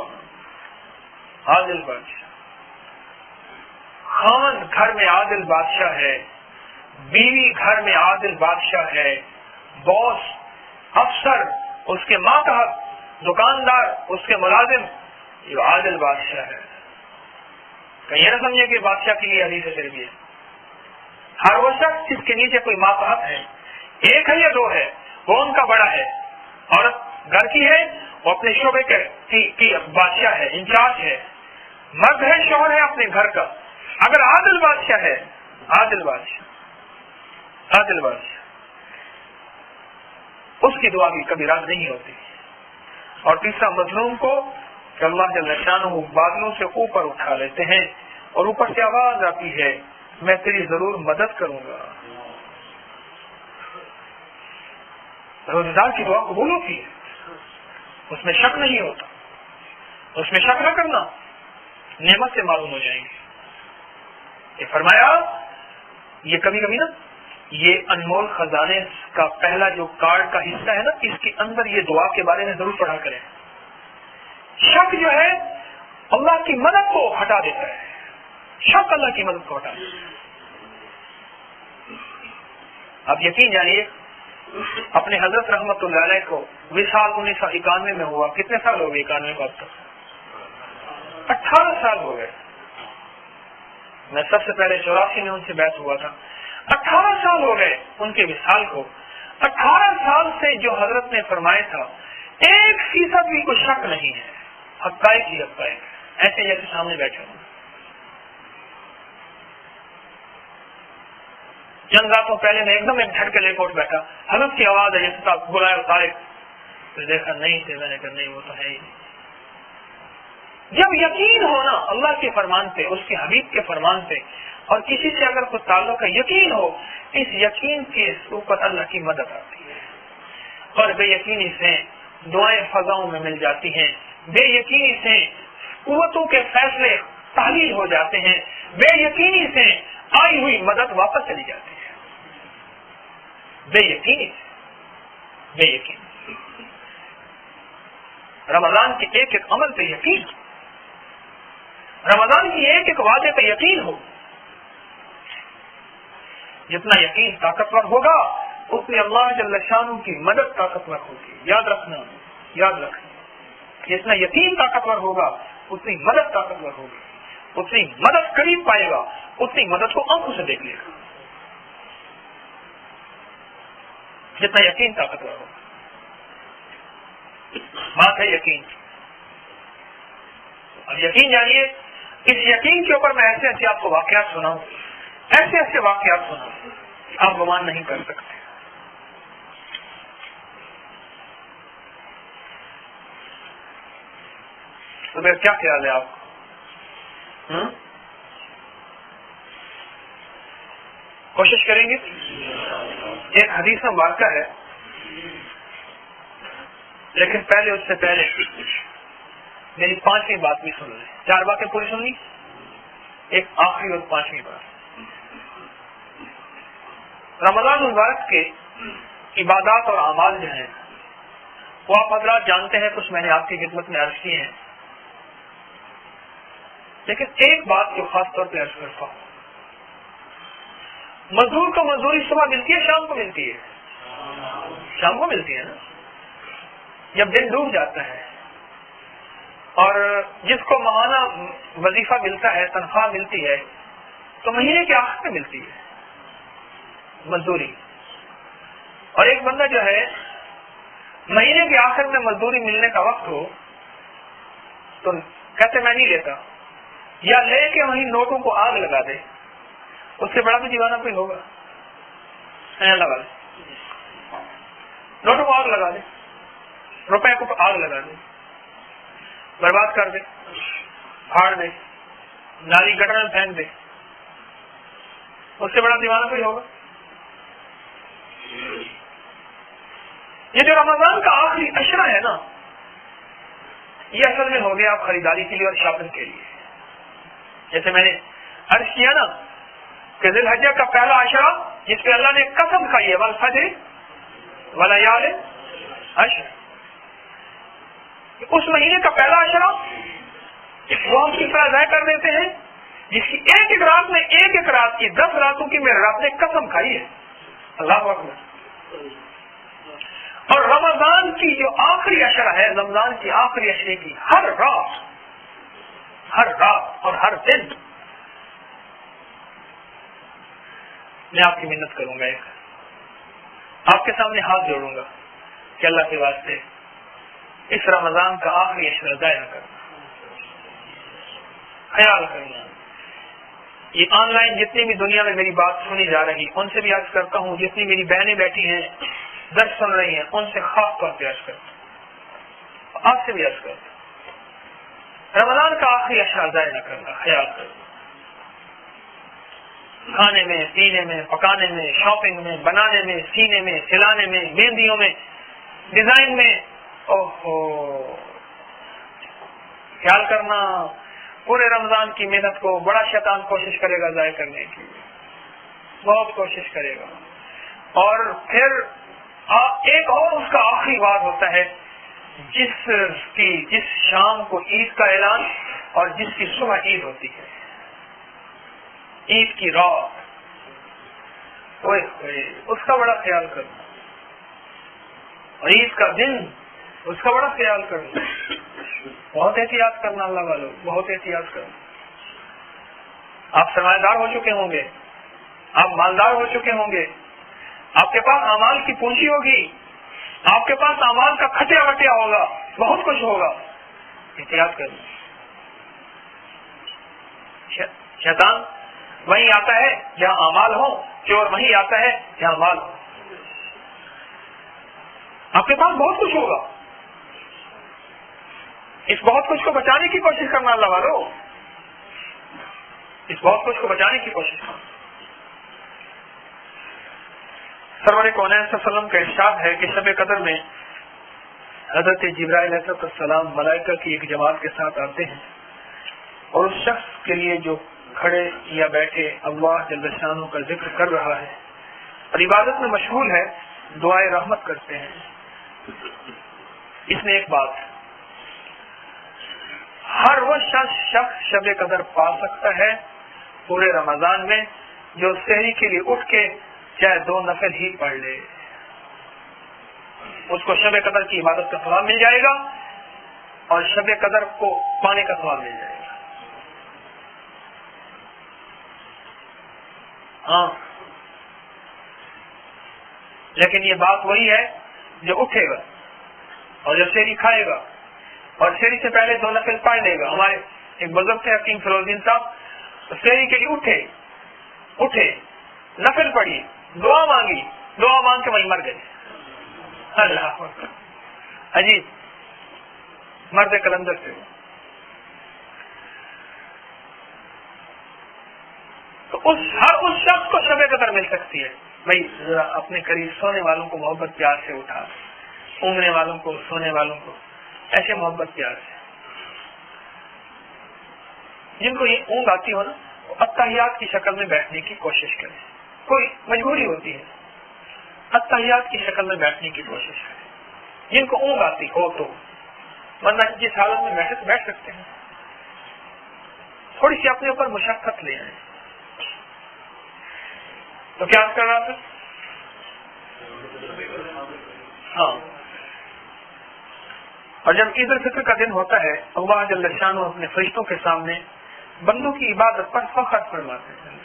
عادل بادشاہ، خاوند گھر میں عادل بادشاہ ہے، بیوی گھر میں عادل بادشاہ ہے، باس، افسر، اس کے ماتحت، دکاندار، اس کے ملازم، یہ عادل بادشاہ ہے۔ کہیں نہ سمجھے کہ بادشاہ کے لیے حدیث صرف ہے، ہر وہ شخص جس کے نیچے کوئی ماتحت ہے، ایک ہے یا دو ہے، وہ ان کا بڑا ہے۔ عورت گھر کی ہے، وہ اپنے شعبے کی بادشاہ ہے، انچارج ہے۔ مرد ہے، شوہر ہے اپنے گھر کا۔ اگر عادل بادشاہ ہے، عادل بادشاہ، عادل بادشاہ، اس کی دعا بھی کبھی رد نہیں ہوتی۔ اور تیسرا مظلوم کو کہ اللہ جل شانہ بادلوں سے اوپر اٹھا لیتے ہیں اور اوپر سے آواز آتی ہے، میں تیری ضرور مدد کروں گا۔ روزے دار کی دعا قبول ہوتی ہے، اس میں شک نہیں ہوتا، اس میں شک نہ کرنا، نعمت سے معلوم ہو جائیں گے۔ یہ فرمایا، یہ کبھی کبھی نا یہ انمول خزانے کا پہلا جو کارڈ کا حصہ ہے نا، اس کے اندر یہ دعا کے بارے میں ضرور پڑھا کریں۔ شک جو ہے اللہ کی مدد کو ہٹا دیتا ہے، شک اللہ کی مدد کو ہٹا دیتا ہے۔ اب یقین جانیے، اپنے حضرت رحمت اللہ علیہ کو وصال 1991 میں ہوا۔ کتنے سال ہو گئے 91 کو؟ اب تک 18 سال ہو گئے۔ میں سب سے پہلے 84 میں ان سے بیعت ہوا تھا۔ 18 سال ہو گئے ان کے وصال کو۔ 18 سال سے جو حضرت نے فرمایا تھا 1% بھی کوئی شک نہیں ہے، حقائق ہی حقائق، ایسے جیسے سامنے بیٹھے ہوں۔ چند راتوں پہلے میں ایک دم ایک جھٹکے لے کے اٹھ بیٹھا، حضرت کی آواز ہے، بلایا طارق، تو دیکھا نہیں تھے، میں نے کہا نہیں وہ تو ہے ہی۔ جب یقین ہونا اللہ کے فرمان پہ، اس کے حبیب کے فرمان پہ، اور کسی سے اگر کوئی تعلق کا یقین ہو، اس یقین کے اوپر اللہ کی مدد آتی ہے۔ اور بے یقینی سے دعائیں فضاؤں میں مل جاتی ہیں، بے یقینی سے قوتوں کے فیصلے تحلیل ہو جاتے ہیں، بے یقینی سے آئی ہوئی مدد واپس چلی جاتی ہے۔ بے یقینی سے، بے یقین، رمضان کے ایک ایک عمل پہ یقین، رمضان کی ایک ایک وعدے پہ یقین ہو۔ جتنا یقین طاقتور ہوگا اتنی اللہ جل شانہ کی مدد طاقتور ہوگی۔ یاد رکھنا، یاد رکھنا، جتنا یقین طاقتور ہوگا اتنی مدد طاقتور ہوگی، اتنی مدد قریب پائے گا، اتنی مدد کو آنکھوں سے دیکھ لے گا۔ جتنا یقین طاقتور ہوگا، بات ہے یقین۔ اب یقین جانیے، اس یقین کے اوپر میں ایسے ایسے آپ کو واقعات سناؤں، ایسے ایسے واقعات سناؤں، آپ گمان نہیں کر سکتے۔ تو پھر کیا خیال ہے آپ کو؟ کوشش کریں گے۔ ایک حدیث مبارکہ ہے، لیکن پہلے اس سے پہلے میری 5ویں بات بھی سن لیں۔ 4 باتیں پوری سن لی، ایک آخری اور 5ویں بات۔ رمضان مبارک کے عبادات اور اعمال جو ہیں وہ آپ حضرات جانتے ہیں، کچھ میں نے آپ کی خدمت میں عرض کی ہیں، لیکن ایک بات جو خاص طور پہ عرض کرتا ہوں، مزدور کو مزدوری صبح ملتی ہے، شام کو ملتی ہے؟ شام کو ملتی ہے نا، جب دن ڈوب جاتا ہے۔ اور جس کو ماہانہ وظیفہ ملتا ہے، تنخواہ ملتی ہے، تو مہینے کے آخر میں ملتی ہے مزدوری۔ اور ایک بندہ جو ہے مہینے کے آخر میں مزدوری ملنے کا وقت ہو تو کہتے میں نہیں لیتا، یا لے کے وہیں نوٹوں کو آگ لگا دے، اس سے بڑا بھی دیوانہ کوئی ہوگا؟ لگا دے، نوٹوں کو آگ لگا دے، روپے کو آگ لگا دے، برباد کر دے، پھاڑ دے، نالی گٹر میں پھینک دے، اس سے بڑا دیوانہ کوئی ہوگا؟ یہ جو رمضان کا آخری عشرہ ہے نا، یہ اصل میں ہو گیا آپ خریداری کے لیے اور شاپنگ کے لیے۔ جیسے میں نے عرض کیا نا کہ ذی الحجہ کا پہلا عشرہ جس پہ اللہ نے قسم کھائی ہے والفجر ولیال عشر، اس مہینے کا پہلا عشرہ وہ ہم کس طرح ضائع کر دیتے ہیں جس کی ایک ایک رات میں ایک ایک رات کی 10 راتوں کی میرے رب نے قسم کھائی ہے. اللہ اکبر. اور رمضان کی جو آخری عشرہ ہے، رمضان کی آخری عشرے کی ہر رات اور ہر دن میں آپ کی منت کروں گا، ایک آپ کے سامنے ہاتھ جوڑوں گا کہ اللہ کے واسطے اس رمضان کا آخری عشرہ ضائع نہ کرنا، خیال کرنا. یہ آن لائن جتنی بھی دنیا میں میری بات سنی جا رہی ان سے بھی عرض کرتا ہوں، جتنی میری بہنیں بیٹھی ہیں درس سن رہی ہیں ان سے خاص طور پہ عرض کرتا ہوں، آپ سے بھی عرض کرتا ہوں، رمضان کا آخری عشرہ ضائع نہ کرنا، خیال کرنا. کھانے میں، پینے میں، پکانے میں، شاپنگ میں، بنانے میں، سینے میں، سلانے میں، مہندیوں میں، ڈیزائن میں، خیال کرنا. پورے رمضان کی محنت کو بڑا شیطان کوشش کرے گا ضائع کرنے کی، بہت کوشش کرے گا. اور پھر ایک اور اس کا آخری وعد ہوتا ہے جس شام کو عید کا اعلان اور جس کی صبح عید ہوتی ہے، عید کی رات، اس کا بڑا خیال کرنا. اور عید کا دن، اس کا بڑا خیال کرنا. بہت احتیاط کرنا اللہ والوں، بہت احتیاط کرنا. آپ سرمایہ دار ہو چکے ہوں گے، آپ مالدار ہو چکے ہوں گے، آپ کے پاس اعمال کی پونجی ہوگی، آپ کے پاس اعمال کا کھٹیا وٹیا ہوگا، بہت کچھ ہوگا. احتیاط کرنا. شیطان وہیں آتا ہے جہاں اعمال ہو، چور وہیں آتا ہے جہاں مال ہو. آپ کے پاس بہت کچھ ہوگا، اس بہت کچھ کو بچانے کی کوشش کرنا اللہ والو، اس بہت کچھ کو بچانے کی کوشش کرنا. سرور کونین صلی اللہ علیہ وسلم کا ارشاد ہے کہ شب قدر میں حضرت جبرائیل علیہ السلام ملائکہ کی ایک جماعت کے ساتھ آتے ہیں اور اس شخص کے لیے جو کھڑے یا بیٹھے اللہ جل شانہ کا ذکر کر رہا ہے اور عبادت میں مشغول ہے، دعائے رحمت کرتے ہیں. اس میں ایک بات، ہر وہ شخص شب قدر پا سکتا ہے پورے رمضان میں جو سحری کے لیے اٹھ کے چاہے 2 نفل ہی پڑھ لے، اس کو شب قدر کی عبادت کا ثواب مل جائے گا اور شب قدر کو پانے کا ثواب مل جائے گا. ہاں، لیکن یہ بات وہی ہے جو اٹھے گا اور جو سحری کھائے گا اور سحری سے پہلے 2 نفل پڑھ لے گا. ہمارے ایک بزرگ تھے حکیم فیروز الدین صاحب، سحری کے لیے اٹھے نفل پڑھی، دعا مانگی، دعا مانگ کے وہیں مر گئے. اللہ عجیب مرد کلندر سے. تو ہر اس شخص کو شب قدر مل سکتی ہے. بھائی ذرا اپنے قریب سونے والوں کو محبت پیار سے اٹھا، اونگنے والوں کو، سونے والوں کو ایسے محبت پیار سے. جن کو یہ اونگ آتی ہو نا، اتحیات کی شکل میں بیٹھنے کی کوشش کریں. کوئی مجبوری ہوتی ہے، اتحیات کی شکل میں بیٹھنے کی کوشش کریں جن کو اونگ آتی ہو تو، ورنہ جس حالت میں بیٹھ سکتے ہیں. تھوڑی سی اپنے اوپر مشقت لے آئیں. تو کیا کر رہا تھا؟ ہاں، اور جب عید الفطر کا دن ہوتا ہے اللہ جل شانہ اپنے فرشتوں کے سامنے بندوں کی عبادت پر فخر فرماتے ہیں.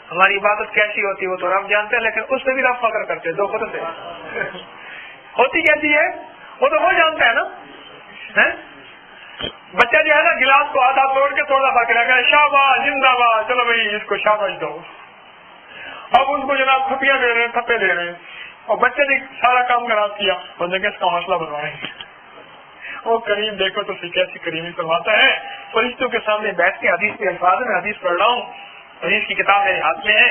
ہماری عبادت کیسی ہوتی ہے وہ تو رب جانتے ہیں، لیکن اس سے بھی رب فخر کرتے ہیں. دو خود سے ہوتی کیسی ہے وہ تو وہ جانتا ہے نا. بچہ جو ہے نا گلاس کو آدھا توڑ کے تھوڑا پا کے رکھا ہے، شاباش زندہ باد، چلو بھائی اس کو شاباش دو. اب ان کو جناب کھپیاں دے رہے ہیں، تھپے دے رہے ہیں، اور بچے نے سارا کام خراب کیا، بندے اس کا مسئلہ بنوائیں گے. وہ کریم دیکھو تو کیسی کریمی فرماتا ہے. فرشتوں کے سامنے بیٹھ کے حدیث کے الفاظ میں حدیث پڑھ رہا ہوں، حدیث کی کتاب میرے ہاتھ میں ہے.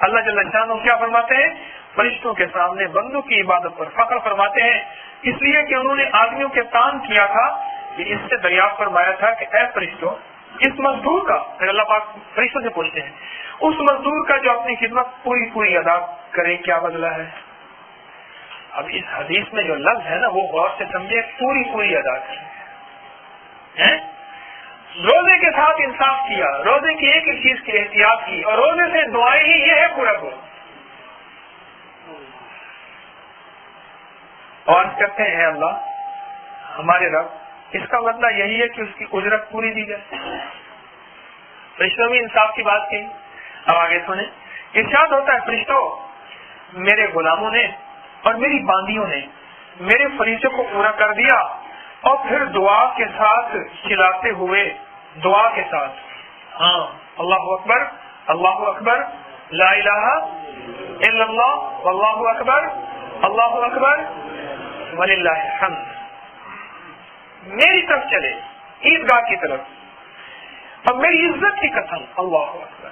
اللہ جل شانہ کیا فرماتے ہیں؟ فرشتوں کے سامنے بندوں کی عبادت پر فخر فرماتے ہیں، اس لیے کہ انہوں نے آدمیوں کے تان کیا تھا کہ اس سے دریافت فرمایا تھا کہ اے فرشتوں اس مزدور کا، پھر اللہ پاک فرشتوں سے پوچھتے ہیں اس مزدور کا جو اپنی خدمت پوری پوری ادا کرے کیا بدلہ ہے؟ اب اس حدیث میں جو لفظ ہے نا وہ غور سے سمجھے، پوری پوری ادا کرے. روزے کے ساتھ انصاف کیا، روزے کی ایک ایک چیز کی احتیاط کی، اور روزے سے دعائیں ہی یہ ہے پورا پورا. اور کہتے ہیں اے اللہ ہمارے رب، اس کا بدلہ یہی ہے کہ اس کی اجرت پوری دی جائے. فرشتوں میں انصاف کی بات کہی. اب آگے سنیں، ارشاد ہوتا ہے فرشتوں میرے غلاموں نے اور میری باندیوں نے میرے فریضے کو پورا کر دیا، اور پھر دعا کے ساتھ چلاتے ہوئے، دعا کے ساتھ، ہاں اللہ اکبر اللہ اکبر لا الہ الا اللہ واللہ اکبر اللہ اکبر وللہ الحمد، میری طرف چلے، عیدگاہ کی طرف، اور میری عزت کی قسم اللہ اکبر.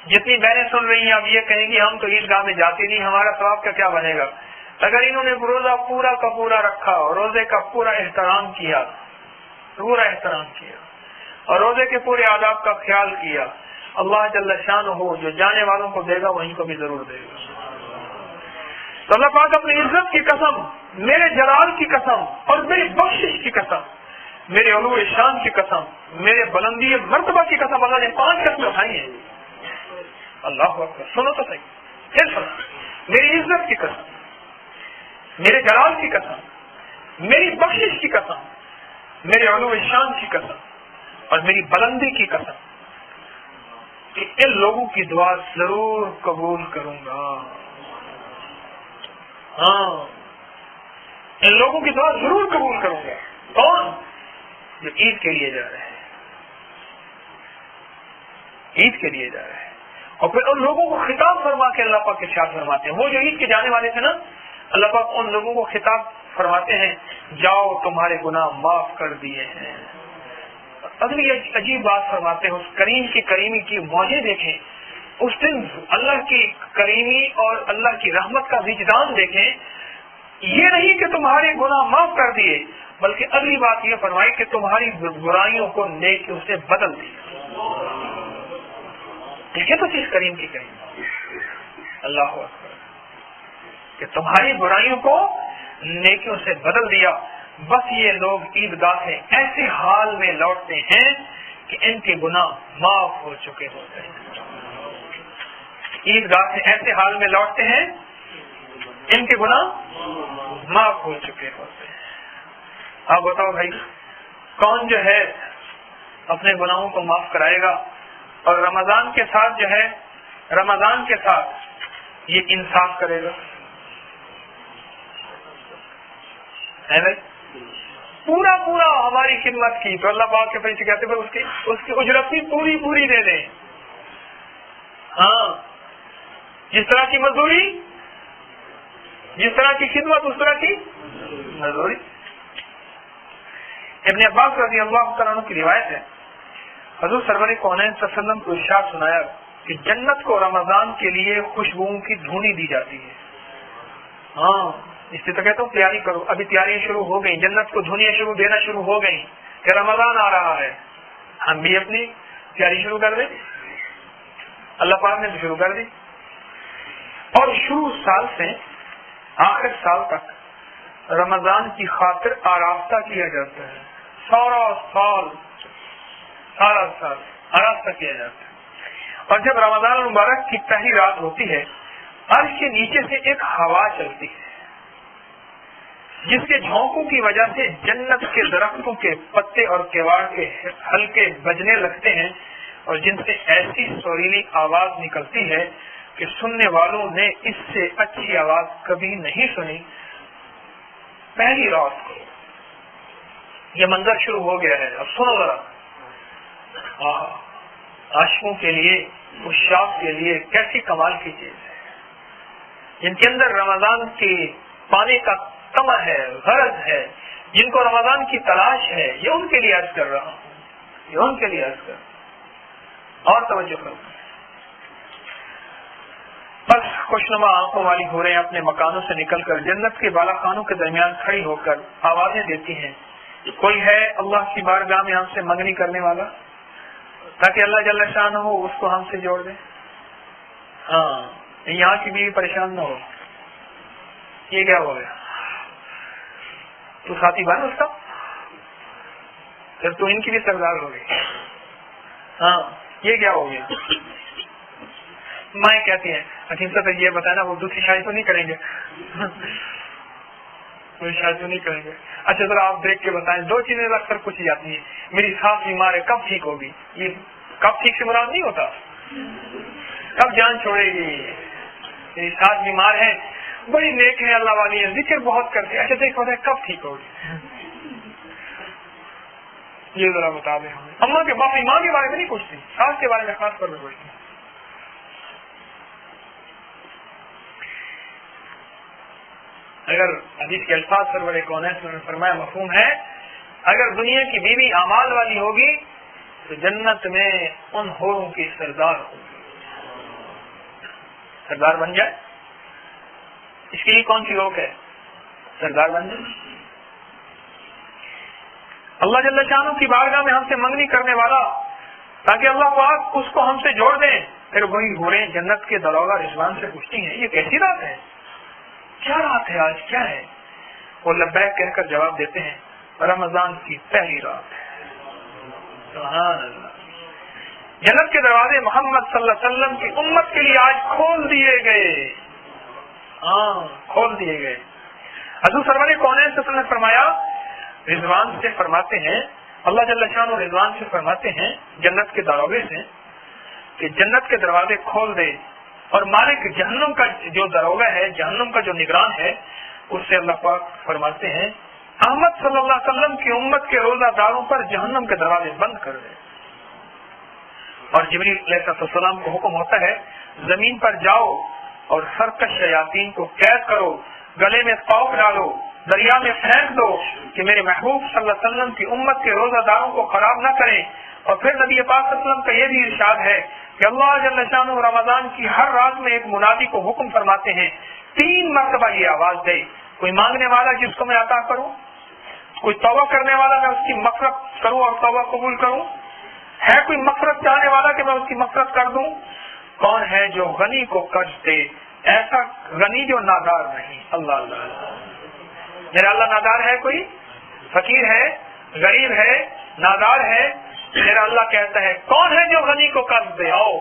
جتنی بہنیں سن رہی ہیں اب یہ کہیں گی ہم تو عیدگاہ میں جاتے نہیں، ہمارا ثواب کا کیا بنے گا؟ اگر انہوں نے روزہ پورا کا پورا رکھا، روزے کا پورا احترام کیا، پورا احترام کیا، اور روزے کے پورے آداب کا خیال کیا، اللہ جل شانہ جو جانے والوں کو دے گا وہیں کو بھی ضرور دے گا. تو اللہ پاک اپنی عزت کی قسم، میرے جلال کی قسم، اور میری بخشش کی قسم، میرے علو شان کی قسم، میرے بلندی مرتبہ کی قسم، اللہ نے 5 قسمیں اٹھائی ہیں. اللہ اکبر، سنو تو صحیح، پھر سنو، میری عزت کی قسم، میرے جلال کی قسم، میری بخشش کی قسم، میرے علو شان کی قسم، اور میری بلندی کی قسم کہ ان لوگوں کی دعا ضرور قبول کروں گا. ہاں ان لوگوں کی دعا ضرور قبول کروں گا. کون؟ جو عید کے لیے جا رہے ہیں، عید کے لیے جا رہے ہیں. اور پھر ان لوگوں کو خطاب فرما کے اللہ پاک ارشاد فرماتے ہیں، وہ جو عید کے جانے والے تھے نا، اللہ پاک ان لوگوں کو خطاب فرماتے ہیں جاؤ تمہارے گناہ معاف کر دیے ہیں. اگلی عجیب بات فرماتے ہیں، اس کریم کی کریمی کی موجیں دیکھیں، اس دن اللہ کی کریمی اور اللہ کی رحمت کا وجدان دیکھیں. یہ نہیں کہ تمہارے گناہ معاف کر دیے، بلکہ اگلی بات یہ فرمائی کہ تمہاری برائیوں کو نیکیوں سے بدل دیا. دیکھیں تو چیز کریم کی کریم، اللہ اکبر، کہ تمہاری برائیوں کو نیکیوں سے بدل دیا. بس یہ لوگ عیدگاہ سے ایسے حال میں لوٹتے ہیں کہ ان کے گناہ معاف ہو چکے ہوتے ہیں. عیدگاہ سے ایسے حال میں لوٹتے ہیں ان کے گناہ معاف ہو چکے ہوتے ہیں. آپ بتاؤ بھائی، کون جو ہے اپنے گناہوں کو معاف کرائے گا اور رمضان کے ساتھ جو ہے، رمضان کے ساتھ یہ انصاف کرے گا؟ ہے بھائی، پورا پورا ہماری خدمت کی تو اللہ پاک کے پیسے کہتے ہیں اس کی اجرت بھی پوری پوری دے دیں. ہاں جس طرح کی مزدوری، جس طرح کی خدمت اس طرح کی مزدوری. ابن عباس رضی اللہ تعالیٰ عنہ کی روایت ہے، حضور سرور کونین صلی اللہ علیہ وسلم کو ارشاد سنایا کہ جنت کو رمضان کے لیے خوشبوؤں کی دھونی دی جاتی ہے. ہاں اس سے تو کہتا ہوں تیاری کرو، ابھی تیاریاں شروع ہو گئی، جنت کو دھونیاں دینا شروع ہو گئی کہ رمضان آ رہا ہے، ہم بھی اپنی تیاری شروع کر دیں. اللہ پاک نے تو شروع کر دی، اور شروع سال سے آخر سال تک رمضان کی خاطر آراستہ کیا جاتا ہے. سارا سال آراستہ کیا جاتا ہے. اور جب رمضان المبارک کی پہلی رات ہوتی ہے، عرش کے نیچے سے ایک ہوا چلتی ہے جس کے جھونکوں کی وجہ سے جنت کے درختوں کے پتے اور کیواڑ کے ہلکے بجنے لگتے ہیں، اور جن سے ایسی سریلی آواز نکلتی ہے کہ سننے والوں نے اس سے اچھی آواز کبھی نہیں سنی. پہلی رات کو یہ منظر شروع ہو گیا ہے. اب سنو ذرا، عاشقوں کے لیے، عشاق کے لیے کیسی کمال کی چیز ہے، جن کے اندر رمضان کے پانے کا طمع ہے، غرض ہے، جن کو رمضان کی تلاش ہے. یہ ان کے لیے عرض کر رہا ہوں، یہ ان کے لیے عرض کر رہا ہوں. اور توجہ کرو، بس خوشنما آنکھوں والی ہو رہے ہیں، اپنے مکانوں سے نکل کر جنت کے بالا خانوں کے درمیان کھڑی ہو کر آوازیں دیتی ہیں، کوئی ہے اللہ کی بارگاہ میں ہم سے منگنی کرنے والا؟ تاکہ اللہ جل شانہ ہو اس کو ہم سے جوڑ دیں. ہاں یہاں کی بیوی پریشان نہ ہو. یہ کیا ہو گیا؟ تو ساتھی بن اس کا، پھر تو ان کی بھی سردار ہو گئی. ہاں یہ کیا ہو گیا؟ مائیں کہتی ہیں حکیم صاحب یہ بتانا وہ دوسری شادی تو نہیں کریں گے؟ کوئی شادی تو نہیں کریں گے. اچھا ذرا آپ دیکھ کے بتائیں. دو چیزیں اکثر پوچھی جاتی ہیں. میری سانس بیمار ہے، کب ٹھیک ہوگی؟ یہ کب ٹھیک سے مراد نہیں ہوتا، کب جان چھوڑے گی. میری سانس بیمار ہے، بڑی نیک ہے، اللہ والی ہے، ذکر بہت کرتے. اچھا دیکھ ہوتا ہے کب ٹھیک ہوگی، یہ ذرا بتا دیں. اماں کے باپ ماں کے بارے میں نہیں پوچھتی، سانس کے بارے میں خاص طور پہ پوچھتی. اگر حدیث کے الفاظ سرور کونین نے فرمایا مفہوم ہے، اگر دنیا کی بیوی اعمال والی ہوگی تو جنت میں ان حوروں کی سردار ہوگی. سردار بن جائے، اس کے لیے کون سی روک ہے؟ سردار بن جائے. اللہ جل شانہ کی بارگاہ میں ہم سے منگنی کرنے والا، تاکہ اللہ پاک اس کو ہم سے جوڑ دیں. پھر وہی حوریں جنت کے دروازہ رضوان سے پوچھتی ہیں یہ کیسی رات ہے، کیا رات ہے، آج کیا ہے؟ وہ لبیک کہہ کر جواب دیتے ہیں رمضان کی پہلی رات ہے. سبحان اللہ. جنت کے دروازے محمد صلی اللہ علیہ وسلم کی امت کے لیے آج کھول دیے گئے. ہاں کھول دیے گئے. حضور سرور کونین صلی اللہ علیہ وسلم نے فرمایا، رضوان سے فرماتے ہیں اللہ جل شانہ رضوان سے فرماتے ہیں جنت کے دروازے سے کہ جنت کے دروازے کھول دے. اور مالک جہنم کا جو دروگا ہے، جہنم کا جو نگران ہے، اس سے اللہ پاک فرماتے ہیں احمد صلی اللہ علیہ وسلم کی امت کے روزہ داروں پر جہنم کے دروازے بند کر دے. اور جبریل علیہ السلام کو حکم ہوتا ہے زمین پر جاؤ اور سرکش شیاطین کو قید کرو، گلے میں توق ڈالو، دریا میں پھینک دو کہ میرے محبوب صلی اللہ علیہ وسلم کی امت کے روزہ داروں کو خراب نہ کریں. اور پھر نبی پاک صلی اللہ علیہ وسلم کا یہ بھی ارشاد ہے کہ اللہ جل شانہ رمضان کی ہر رات میں ایک منادی کو حکم فرماتے ہیں 3 مرتبہ یہ آواز دے، کوئی مانگنے والا جس کو میں عطا کروں، کوئی توبہ کرنے والا میں اس کی مغفرت کروں اور توبہ قبول کروں، ہے کوئی مغفرت چاہنے والا کہ میں اس کی مغفرت کر دوں، کون ہے جو غنی کو قرض دے، ایسا غنی جو نادار نہیں. اللہ اللہ. میرا اللہ نادار ہے؟ کوئی فقیر ہے، غریب ہے، نادار ہے؟ میرا اللہ کہتا ہے کون ہے جو غنی کو قرض دے؟ آؤ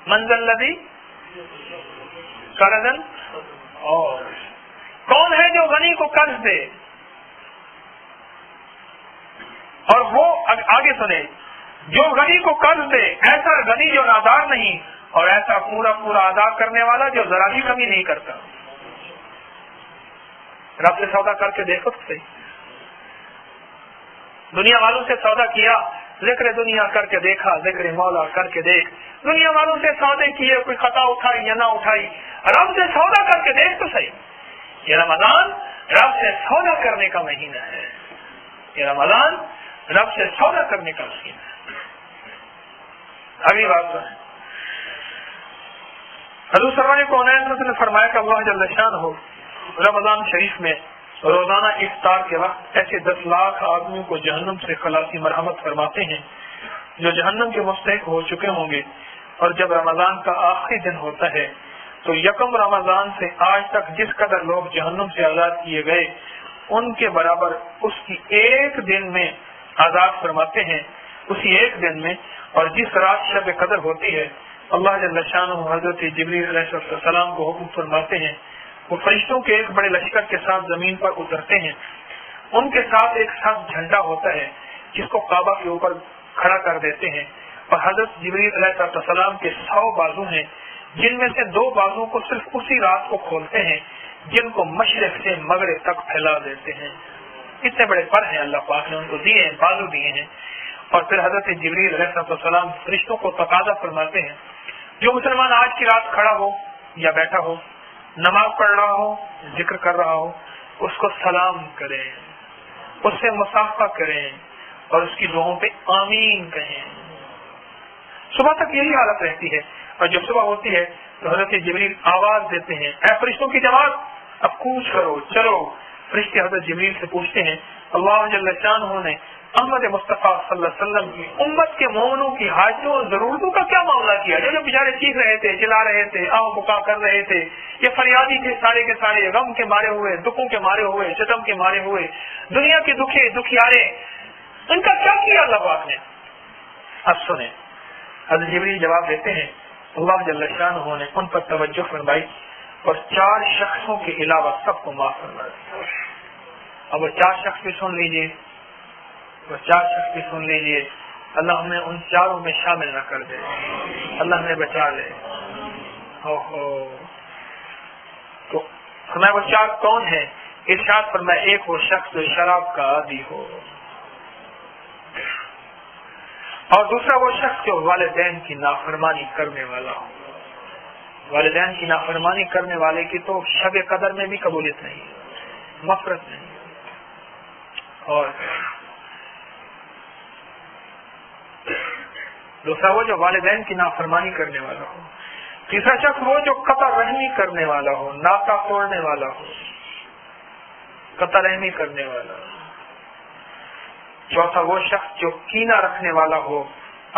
منزل لذی قرضن، اور کون ہے جو غنی کو قرض دے؟ اور وہ آگے سنے جو غنی کو قرض دے، ایسا غنی جو نادار نہیں، اور ایسا پورا پورا ادا کرنے والا جو ذرا بھی کمی نہیں کرتا. رب سے سودا کر کے دیکھو تو صحیح. دنیا والوں سے سودا کیا، ذکر دنیا کر کے دیکھا، ذکر مولا کر کے دیکھ. دنیا والوں سے سودے کیے، کوئی خطا اٹھائی یا نہ اٹھائی، رب سے سودا کر کے دیکھ تو صحیح. یہ رمضان رب سے سودا کرنے کا مہینہ ہے. یہ رمضان رب سے سودا کرنے کا مہینہ ہے. اگلی بات سنیں. حضور صلی اللہ علیہ وسلم نے فرمایا کہ اللہ جل شانہ رمضان شریف میں روزانہ افطار کے وقت ایسے 10 لاکھ آدمیوں کو جہنم سے خلاصی مرحمت فرماتے ہیں جو جہنم کے مستحق ہو چکے ہوں گے. اور جب رمضان کا آخری دن ہوتا ہے تو یکم رمضان سے آج تک جس قدر لوگ جہنم سے آزاد کیے گئے ان کے برابر اس کی ایک دن میں آزاد فرماتے ہیں، اسی ایک دن میں. اور جس رات شب قدر ہوتی ہے اللہ جل شانہ حضرت جبریل علیہ السلام کو حکم فرماتے ہیں، وہ فرشتوں کے ایک بڑے لشکر کے ساتھ زمین پر اترتے ہیں. ان کے ساتھ ایک سبز جھنڈا ہوتا ہے جس کو کعبہ کے اوپر کھڑا کر دیتے ہیں. اور حضرت جبریل علیہ السلام کے 100 بازو ہیں جن میں سے 2 بازو کو صرف اسی رات کو کھولتے ہیں، جن کو مشرق سے مغرب تک پھیلا دیتے ہیں. اتنے بڑے پر ہیں اللہ پاک نے ان کو دیے ہیں، بازو دیے ہیں. اور پھر حضرت جبریل علیہ السلام فرشتوں کو تقاضا فرماتے ہیں جو مسلمان آج کی رات کھڑا ہو یا بیٹھا ہو، نماز پڑھ رہا ہو، ذکر کر رہا ہو، اس کو سلام کریں، اس سے مصافحہ کریں اور اس کی دعاؤں پہ آمین کہیں. صبح تک یہی حالت رہتی ہے. اور جب صبح ہوتی ہے تو حضرت جبریل آواز دیتے ہیں اے فرشتوں کی جماعت اب کوچ کرو، چلو فرشتے حضرت جبریل سے پوچھتے ہیں اللہ جل شانہ نے احمد مصطفیٰ صلی اللہ علیہ وسلم کی امت کے مومنوں کی حاجتوں اور ضرورتوں کا کیا معاملہ کیا؟ جو بیچارے چیخ رہے تھے، چلا رہے تھے، آہ بکا کر رہے تھے، یہ فریادی تھے سارے کے سارے، غم کے مارے ہوئے، دکھوں کے مارے ہوئے، ستم کے مارے ہوئے، دنیا کے دکھیارے، ان کا کیا کیا اللہ پاک نے؟ اب سنیں حضرت جبریل جواب دیتے ہیں اللہ جل شانہ نے ان پر توجہ فرمائی اور 4 شخصوں کے علاوہ سب کو معاف فرما دیا۔ اب وہ 4 شخص بھی سن لیجیے، وہ 4 شخص بھی سن لیجیے، اللہ ہمیں ان 4 میں شامل نہ کر دے، اللہ ہمیں بچا لے۔ تو فرمایا وہ 4 کون ہیں؟ ارشاد فرمایا ایک وہ شخص جو شراب کا عادی ہو، اور دوسرا وہ شخص جو والدین کی نافرمانی کرنے والا ہو۔ والدین کی نافرمانی کرنے والے کی تو شب قدر میں بھی قبولیت نہیں، مغفرت نہیں۔ اور دوسرا وہ جو والدین کی نافرمانی کرنے والا ہو، تیسرا شخص وہ جو قطع رحمی کرنے والا ہو، ناطا توڑنے والا ہو، قطع رحمی کرنے والا ہو، چوتھا وہ شخص جو کینہ رکھنے والا ہو،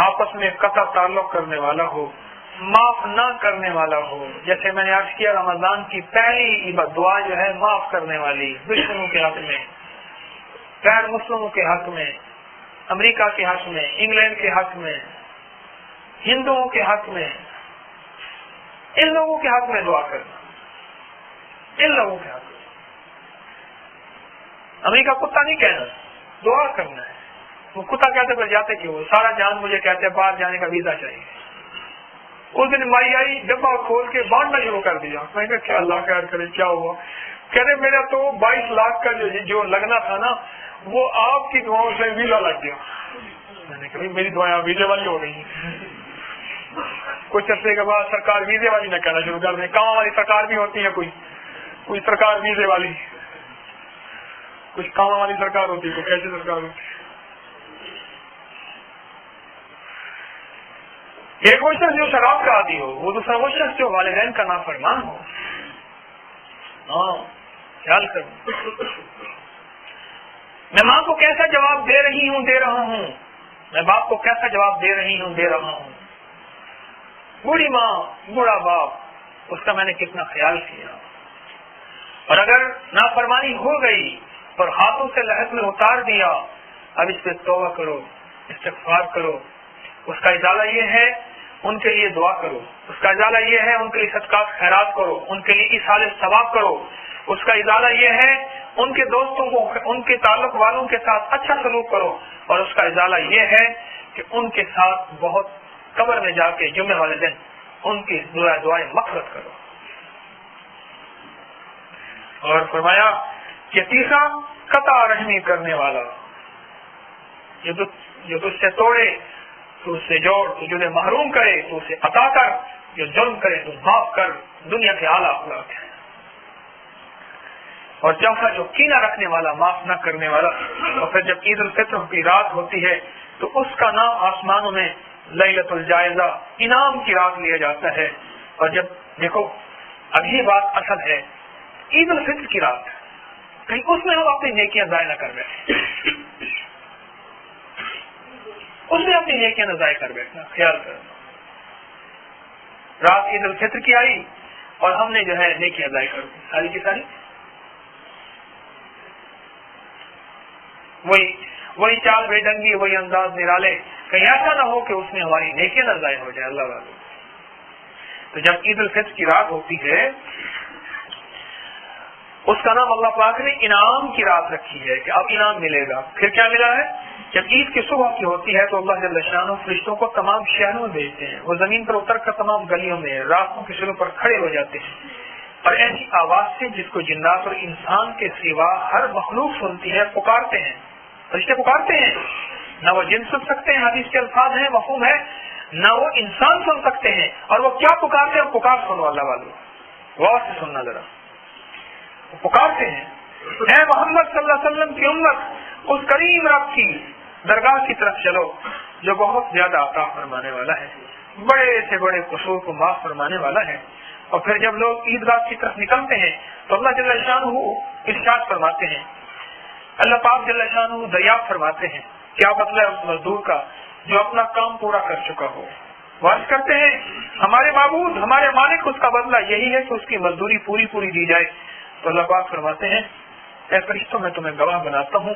آپس میں قطع تعلق کرنے والا ہو، معاف نہ کرنے والا ہو۔ جیسے میں نے عرض کیا رمضان کی پہلی دعا جو ہے معاف کرنے والی، دشمنوں کے حق میں، غیر مسلموں کے حق میں، امریکہ کے حق میں، انگلینڈ کے حق میں، ہندوؤں کے حق میں، ان لوگوں کے حق میں دعا کرنا، ان لوگوں کے حق میں۔ امریکہ کتا نہیں کہنا، دعا کرنا ہے۔ وہ کتا کہتے پر جاتے کہ وہ سارا جان مجھے کہتے باہر جانے کا ویزا چاہیے۔ اس دن مائی آئی ڈبہ کھول کے بانٹنا شروع کر دیا۔ میں نے کہا کیا اللہ خیر کرے، کیا ہوا؟ کہتے میرا تو 22 لاکھ کا جو لگنا تھا نا، وہ آپ کی دعاؤں سے ویزا لگ گیا۔ میں نے کہا میری دعائیں ویزے والی ہو گئی۔ کچھ عرصے کے بعد سرکار ویزے والی نہ کہنا شروع کر دیں۔ کام والی سرکار بھی ہوتی ہے، کوئی سرکار ویزے والی، کچھ کام والی سرکار ہوتی ہے، کوئی کیسی سرکار ہوتی ہے۔ ایک وہ شخص جو شراب کا عادی ہو، وہ دوسرا وہ شخص جو والدین کا نافرمان ہو۔ ہاں خیال کرو، میں ماں کو کیسا جواب دے رہا ہوں، میں باپ کو کیسا جواب دے رہا ہوں۔ بوڑھی ماں، بوڑھا باپ، اس کا میں نے کتنا خیال کیا۔ اور اگر نافرمانی ہو گئی اور ہاتھوں سے لحد میں اتار دیا، اب اس پہ توبہ کرو، استغفار کرو۔ اس کا ازالہ یہ ہے ان کے لیے دعا کرو، اس کا ازالہ یہ ہے ان کے لیے صدقات خیرات کرو، ان کے لیے ایصال ثواب کرو۔ اس کا ازالہ یہ ہے ان کے دوستوں کو، ان کے تعلق والوں کے ساتھ اچھا سلوک کرو، اور اس کا ازالہ یہ ہے کہ ان کے ساتھ بہت قبر میں جا کے جمعے والے دن ان کی دعائیں مغفرت کرو۔ اور فرمایا کہ تیسرا قطع رحمی کرنے والا، جو تجھ سے توڑے تو اس سے جوڑ، تو جو محروم کرے تو اسے عطا کر، جو ظلم کرے تو معاف کر۔ دنیا کے اعلیٰ اخلاق ہے۔ اور چوتھا جو کینہ رکھنے والا، معاف نہ کرنے والا۔ اور پھر جب عید الفطر کی رات ہوتی ہے تو اس کا نام آسمانوں میں لیلۃ الجائزہ، انعام کی رات لیا جاتا ہے۔ اور جب دیکھو اب یہ بات اصل ہے، عید الفطر کی رات کہیں اس میں ہم اپنی نیکیاں ضائع نہ کر بیٹھیں، اس میں اپنی نیکیاں نہ ضائع کر بیٹھنا، خیال کرنا۔ رات عید الفطر کی آئی اور ہم نے جو ہے نیکیاں ضائع کر دی، ساری کی ساری وہی چال بے ڈنگی، وہی انداز نرالے، کہیں ایسا نہ ہو کہ اس میں ہماری نیکیاں نہ ضائع ہو جائے اللہ والے۔ تو جب عید الفطر کی رات ہوتی ہے اس کا نام اللہ پاک نے انعام کی رات رکھی ہے کہ اب انعام ملے گا۔ پھر کیا ملا ہے؟ جب عید کی صبح کی ہوتی ہے تو اللہ جل شانہ فرشتوں کو تمام شہروں میں بھیجتے ہیں، وہ زمین پر اتر کر تمام گلیوں میں، راستوں کے سروں پر کھڑے ہو جاتے ہیں، اور ایسی آواز سے جس کو جنات اور انسان کے سوا ہر مخلوق سنتی ہے پکارتے ہیں، فرشتے پکارتے ہیں۔ نہ وہ جن سن سکتے ہیں، حدیث کے الفاظ ہیں، مفہوم ہے، نہ وہ انسان سن سکتے ہیں۔ اور وہ کیا پکارتے ہیں؟ پکار سنو اللہ والوں، غور سے سننا ذرا۔ وہ پکارتے ہیں اے محمد صلی اللہ علیہ وسلم کی امت، اس کریم رب کی درگاہ کی طرف چلو جو بہت زیادہ عطا فرمانے والا ہے، بڑے سے بڑے قصور کو معاف فرمانے والا ہے۔ اور پھر جب لوگ عیدگاہ کی طرف نکلتے ہیں تو اللہ جل شانہ ارشاد فرماتے ہیں، اللہ پاک جل شانہ دریافت فرماتے ہیں کیا بدلہ ہے اس مزدور کا جو اپنا کام پورا کر چکا ہو. وعد کرتے ہیں ہمارے معبود ہمارے مالک اس کا بدلہ یہی ہے کہ اس کی مزدوری پوری پوری دی جائے. تو اللہ پاک فرماتے ہیں اے فرشتوں میں تمہیں گواہ بناتا ہوں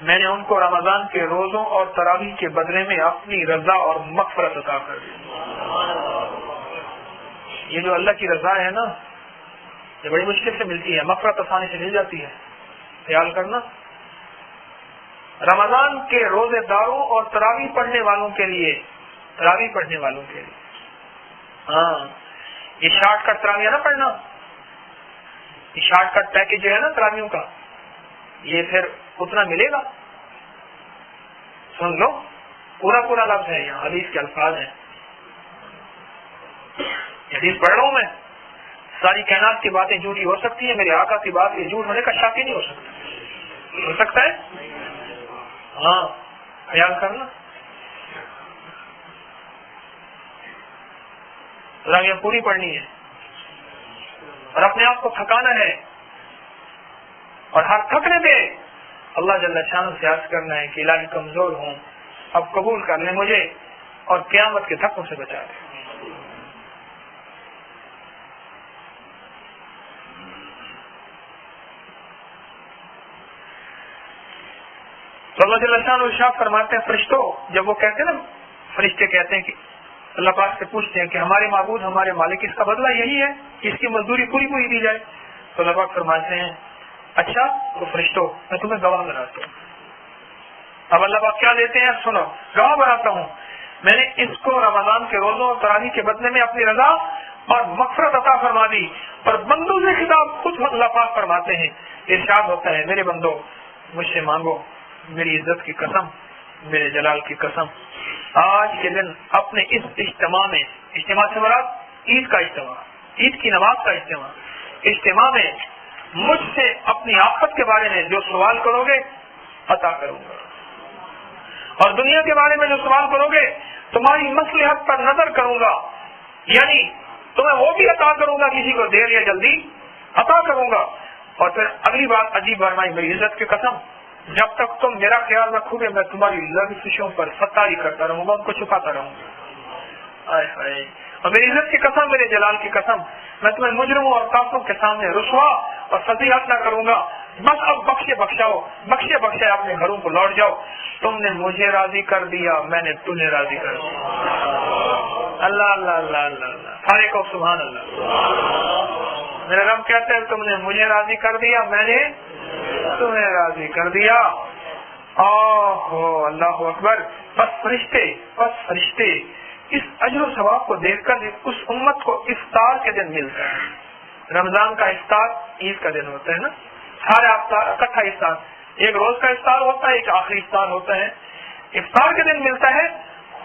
میں نے ان کو رمضان کے روزوں اور تراویح کے بدلے میں اپنی رضا اور مغفرت عطا کر دی. یہ جو اللہ کی رضا ہے نا یہ بڑی مشکل سے ملتی ہے، مغفرت آسانی سے مل جاتی ہے. خیال کرنا رمضان کے روزے داروں اور تراویح پڑھنے والوں کے لیے ہاں یہ شارٹ کٹ تراویح نہ پڑھنا، یہ شارٹ کٹ پیکج جو ہے نا تراویحوں کا یہ پھر اتنا ملے گا. سن لو پورا پورا لفظ ہے، یہاں حدیث کے الفاظ ہیں. حدیث پڑھ رہا ہوں میں، ساری کائنات کی باتیں جھوٹی ہو سکتی ہیں، میرے آقا کی بات یہ جھوٹ ہونے کا شک ہی نہیں ہو سکتا ہے. ہاں خیال کرنا تراویح پوری پڑھنی ہے اور اپنے آپ کو تھکانا ہے اور ہر تھکنے پہ اللہ جل شانہ سے عرض کرنا ہے کہ الہی کمزور ہوں اب قبول کر لیں مجھے اور قیامت کے دھکوں سے بچا دیں. تو اللہ جل شانہ ارشاد فرماتے ہیں فرشتوں جب وہ کہتے ہیں نا فرشتے کہتے ہیں کہ اللہ پاک سے پوچھتے ہیں کہ ہمارے معبود ہمارے مالک اس کا بدلہ یہی ہے کہ اس کی مزدوری پوری پوری دی جائے. تو اللہ پاک فرماتے ہیں اچھا تو فرشتوں میں تمہیں گواہ بناتا ہوں. اب اللہ پاک کیا دیتے ہیں سنو، گواہ بناتا ہوں میں نے اس کو رمضان کے روزوں اور تراویح کے بدلے میں اپنی رضا اور مغفرت عطا فرما دی. اور بندوں سے خطاب خود اللہ پاک فرماتے ہیں، ارشاد ہوتا ہے میرے بندو مجھ سے مانگو، میری عزت کی قسم میرے جلال کی قسم آج کے دن اپنے اس اجتماع میں، اجتماع سے مراد عید کا اجتماع، عید کی نماز کا اجتماع میں مجھ سے اپنی آفت کے بارے میں جو سوال کرو گے عطا کروں گا، اور دنیا کے بارے میں جو سوال کرو گے تمہاری مصلحت پر نظر کروں گا، یعنی تمہیں وہ بھی عطا کروں گا کسی کو دیر یا جلدی عطا کروں گا. اور پھر اگلی بات عجیب فرمائی میری عزت کی قسم جب تک تم میرا خیال رکھو گے میں تمہاری لغزشوں پر ستاری کرتا رہوں گا، ان کو چھپاتا رہوں گا. اور میری عزت کی قسم میرے جلال کی قسم میں تمہیں مجرموں اور کافروں کے سامنے رسوا اور فضیحت نہ کروں گا. بس اب بخشے بخشائے اپنے گھروں کو لوٹ جاؤ. تم نے مجھے راضی کر دیا میں نے تمہیں راضی کر دیا. اللہ اللہ اللہ اللہ اللہ سارے کو سبحان اللہ. میرا رب کہتا ہے تم نے مجھے راضی کر دیا میں نے تمہیں راضی کر دیا. اللہ اکبر. بس فرشتے اس اجر و ثواب کو دیکھ کر اس امت کو افطار کے دن ملتا ہے. رمضان کا افطار عید کا دن ہوتا ہے نا، سارے افطار اکٹھا افطار، ایک روز کا افطار ہوتا ہے ایک آخری افطار ہوتا ہے. افطار کے دن ملتا ہے،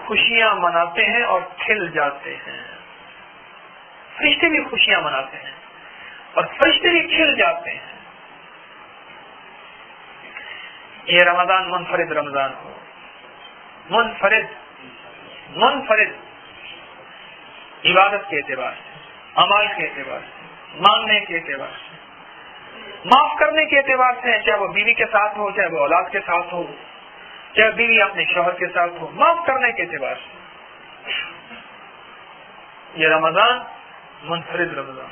خوشیاں مناتے ہیں اور کھل جاتے ہیں. فرشتے بھی خوشیاں مناتے ہیں اور فرشتے بھی کھل جاتے ہیں. یہ رمضان منفرد رمضان ہو، منفرد عبادت کے اعتبار سے، عمال کے اعتبار سے، مانگنے کے اعتبار سے، معاف کرنے کے اعتبار سے، چاہے وہ بیوی کے ساتھ ہو چاہے وہ اولاد کے ساتھ ہو چاہے بیوی اپنے شوہر کے ساتھ ہو، معاف کرنے کے اعتبار سے یہ رمضان منفرد رمضان.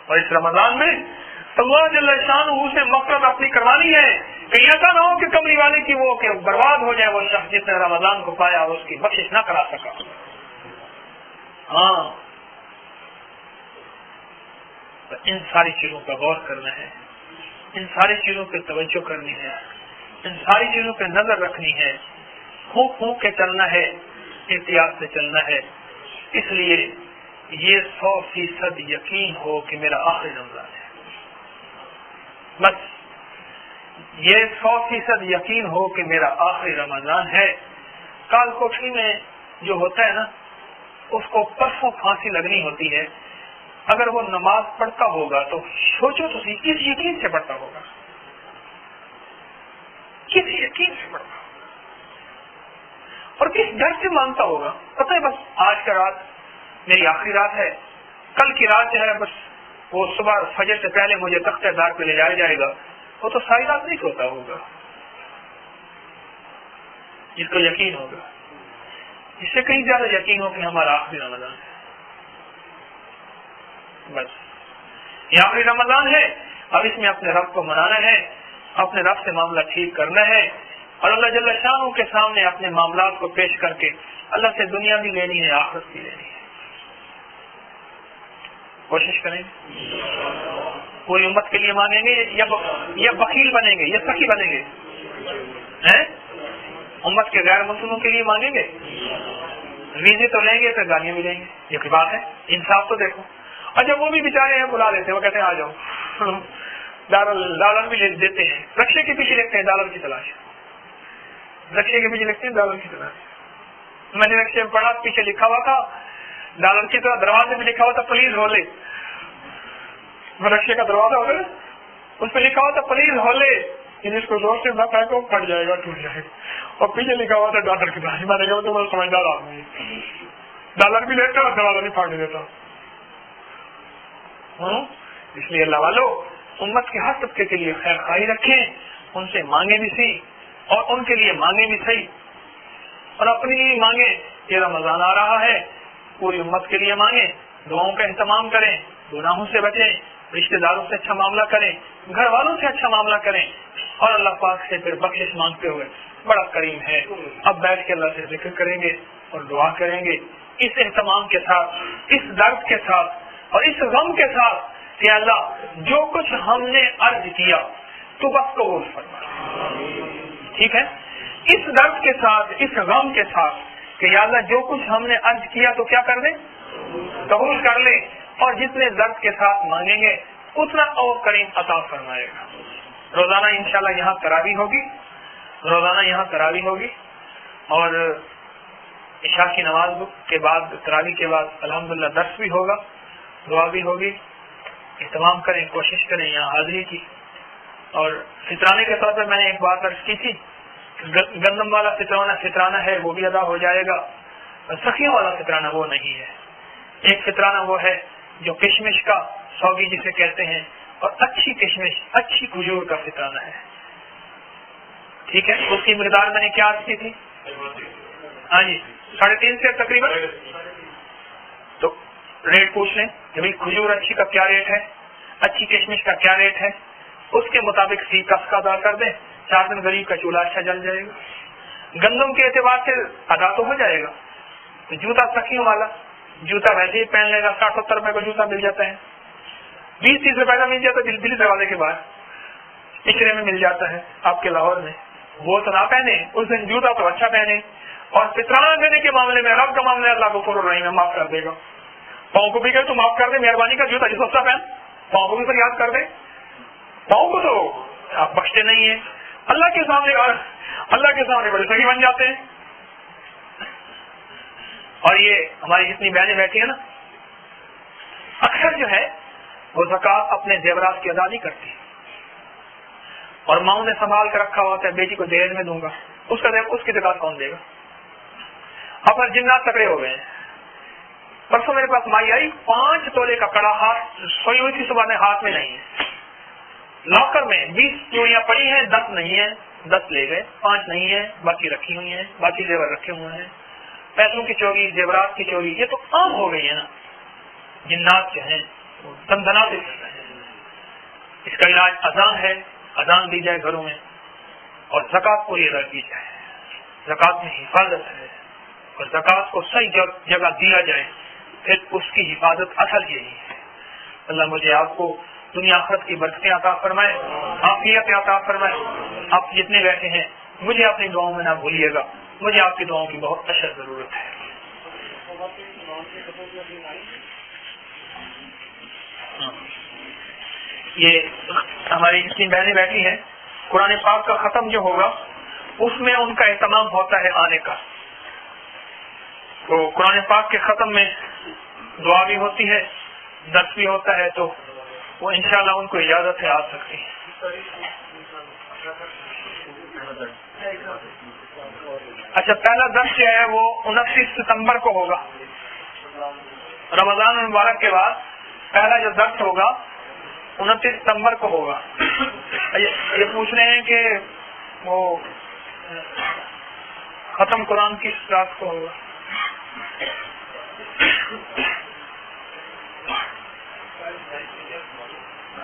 اور اس رمضان میں اللہ جل شانہ سے مغفرت اپنی کروانی ہے کہ ایسا نہ ہو کہ کمری والے کی وہ کہ برباد ہو جائے وہ شخص جس نے رمضان کو پایا اور اس کی بخشش نہ کرا سکا. ہاں تو ان ساری چیزوں کا غور کرنا ہے، ان ساری چیزوں پہ توجہ کرنی ہے، ان ساری چیزوں پہ نظر رکھنی ہے، پھونک پھونک کے چلنا ہے، احتیاط سے چلنا ہے. اس لیے یہ 100% یقین ہو کہ میرا آخری رمضان ہے. بس یہ 100% یقین ہو کہ میرا آخری رمضان ہے. کال کوٹری میں جو ہوتا ہے نا اس کو پرسوں پھانسی لگنی ہوتی ہے، اگر وہ نماز پڑھتا ہوگا تو سوچو تو کس یقین سے پڑھتا ہوگا، کس یقین سے پڑھتا ہوگا اور کس ڈر سے مانگتا ہوگا. پتہ ہے بس آج کا رات میری آخری رات ہے، کل کی رات جو ہے بس وہ صبح فجر سے پہلے مجھے تختہ دار پہ لے جایا جائے گا، وہ تو ساری رات نہیں سوتا ہوگا، جس کو یقین ہوگا، اس سے کہیں زیادہ یقین ہو کہ ہمارا آخری رمضان ہے، بس یہ آخری رمضان ہے، اب اس میں اپنے رب کو منانا ہے، اپنے رب سے معاملہ ٹھیک کرنا ہے، اور اللہ جل شانہ کے سامنے اپنے معاملات کو پیش کر کے اللہ سے دنیا بھی لینی ہے، آخرت بھی لینی ہے۔ کوشش کریں گے، پوری امت کے لیے مانگیں گے یا بخیل بنیں گے یا سخی بنیں گے؟ امت کے غیر مسلموں کے لیے مانگیں گے، ویزے تو لیں گے تو گالیاں بھی لیں گے، یہ کوئی بات ہے؟ انصاف تو دیکھو۔ اور جب وہ بھی بیچارے ہیں بلا لیتے ہیں، وہ کہتے ہیں آ جاؤ، ڈالر بھی دیتے ہیں، رکشے کے پیچھے لکھتے ہیں ڈالر کی تلاش، رکشے کے پیچھے لکھتے ہیں ڈالر کی تلاش۔ میں نے رکشے میں پڑھا، پیچھے لکھا ہوا تھا ڈالر کی طرح، دروازے میں لکھا ہوا تھا پلیز ہولے، رکشے کا دروازہ ہوگا اس پہ لکھا ہوا تھا پلیز ہولے، اس کو زور سے نہ پھینکو، پھٹ جائے گا، ٹوٹ جائے گا، اور پیچھے لکھا ہوا تھا ڈالر کی تلاش۔ میں نے کہا تو میں سمجھدار آدمی، ڈالر بھی لیتا اور دروازہ بھی پھاڑ دیتا۔ اس لیے اللہ والو امت کے ہر طبقے کے لیے خیر خواہی رکھیں، ان سے مانگے بھی صحیح اور ان کے لیے مانگے بھی صحیح، اور اپنے لیے مانگے۔ یہ رمضان آ رہا ہے، پوری امت کے لیے مانگیں، دعاؤں کا اہتمام کریں، گناہوں سے بچیں، رشتہ داروں سے اچھا معاملہ کریں، گھر والوں سے اچھا معاملہ کریں، اور اللہ پاک سے پھر بخشش مانگتے ہوئے بڑا کریم ہے۔ اب بیٹھ کے اللہ سے ذکر کریں گے اور دعا کریں گے اس اہتمام کے ساتھ، اس درد کے ساتھ اور اس غم کے ساتھ کہ اللہ جو کچھ ہم نے عرض کیا تو بس قبول فرما، ٹھیک ہے؟ اس درد کے ساتھ، اس غم کے ساتھ کہ یا اللہ جو کچھ ہم نے عرض کیا تو کیا کر دیں، قبول کر لیں، اور جتنے درد کے ساتھ مانگیں گے اتنا اور کریم عطا فرمائے گا۔ روزانہ انشاءاللہ یہاں تراویح ہوگی، روزانہ یہاں تراویح ہوگی، اور عشاء کی نماز کے بعد، تراویح کے بعد الحمدللہ درس بھی ہوگا، دعا بھی ہوگی۔ اہتمام کریں، کوشش کریں یہاں حاضری کی۔ اور فطرانے کے طور پر میں نے ایک بات عرض کی تھی، گندم والا فطرانہ ہے وہ بھی ادا ہو جائے گا، سخیوں والا فطرانہ وہ نہیں ہے۔ ایک فطرانہ وہ ہے جو کشمش کا، سوگی جسے کہتے ہیں، اور اچھی کشمش، اچھی کھجور کا فطرانہ ہے، ٹھیک ہے؟ اس کی مقدار میں نے کیا عرض کی تھی؟ ہاں جی، 3.5 سے تقریباً۔ تو ریٹ پوچھ لیں کہ بھائی کھجور اچھی کا کیا ریٹ ہے، اچھی کشمش کا کیا ریٹ ہے، اس کے مطابق سی کف کا ادا کر دیں، 4 دن غریب کا چولہا اچھا جل جائے گا۔ گندم کے اعتبار سے ادا تو ہو جائے گا۔ جوتا سخیوں والا، جوتا ویسے ہی پہن لے گا، 60-70 روپے کا جوتا مل جاتا ہے، 20-30 روپے کا مل جاتا ہے دلی دروازے کے باہر، اچرے میں مل جاتا ہے آپ کے لاہور میں، وہ تو نہ پہنے، اس دن جوتا تو اچھا پہنے۔ اور فطرانہ دینے کے معاملے میں رب کا معاملہ اللہ غفور الرحیم ہے، معاف کر دے گا۔ پاؤں کو بھی کہے تو معاف کر دے، مہربانی کا جوتا جو سستا پہن، پاؤں کو بھی پر یاد کر دے، پاؤں کو تو آپ بخشتے نہیں ہیں، اللہ کے سامنے بڑے سخی بن جاتے ہیں۔ اور یہ ہماری جتنی بہنیں بیٹھی ہیں نا، اکثر جو ہے وہ زکوٰۃ اپنے زیورات کی ادا نہیں کرتی، اور ماؤں نے سنبھال کر رکھا ہوا ہے، بیٹی کو دہیج میں دوں گا، اس کی زکوٰۃ کون دے گا؟ اب ہر جنات تکڑے ہو گئے ہیں۔ پرسوں میرے پاس مائی آئی، 5 تولے کا کڑا ہاتھ سوئی ہوئی تھی، صبح میں ہاتھ میں نہیں ہے، لاکر میں 20 چوڑیاں پڑی ہیں، 10 نہیں ہیں، 10 لے گئے، 5 نہیں ہیں، باقی رکھی ہوئی ہیں، باقی زیور رکھے ہوئے ہیں، پیسوں کی چوری، زیورات کی چوری، یہ تو عام ہو گئی ہے نا، جنات جو ہیں دندناتے ہیں۔ اس کا علاج اذان ہے، اذان دی جائے گھروں میں، اور زکوٰۃ پوری ادا کی جائے، زکوٰۃ میں حفاظت ہے، اور زکوٰۃ کو صحیح جگہ دیا جائے، پھر اس کی حفاظت اصل یہی ہے۔ اللہ مجھے آپ کو دنیا آخرت کی برکتیں عطا فرمائے، عافیت عطا فرمائے۔ آپ جتنے بیٹھے ہیں مجھے اپنی دعاؤں میں نہ بھولیے گا، مجھے آپ کی دعاؤں کی بہت اشد ضرورت ہے۔ یہ ہماری جتنی بہنیں بیٹھی ہیں، قرآن پاک کا ختم جو ہوگا اس میں ان کا اہتمام ہوتا ہے آنے کا، تو قرآن پاک کے ختم میں دعا بھی ہوتی ہے، درس بھی ہوتا ہے، تو وہ انشاءاللہ ان کو اجازت ہے آ سکتی ہے۔ اچھا، پہلا درس جو ہے وہ 29 ستمبر کو ہوگا، رمضان المبارک کے بعد پہلا جو درس ہوگا 29 ستمبر کو ہوگا. یہ پوچھ رہے ہیں کہ وہ ختم قرآن کس رات کو ہوگا؟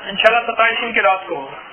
انشاءاللہ 27 کی رات کو ہوگا.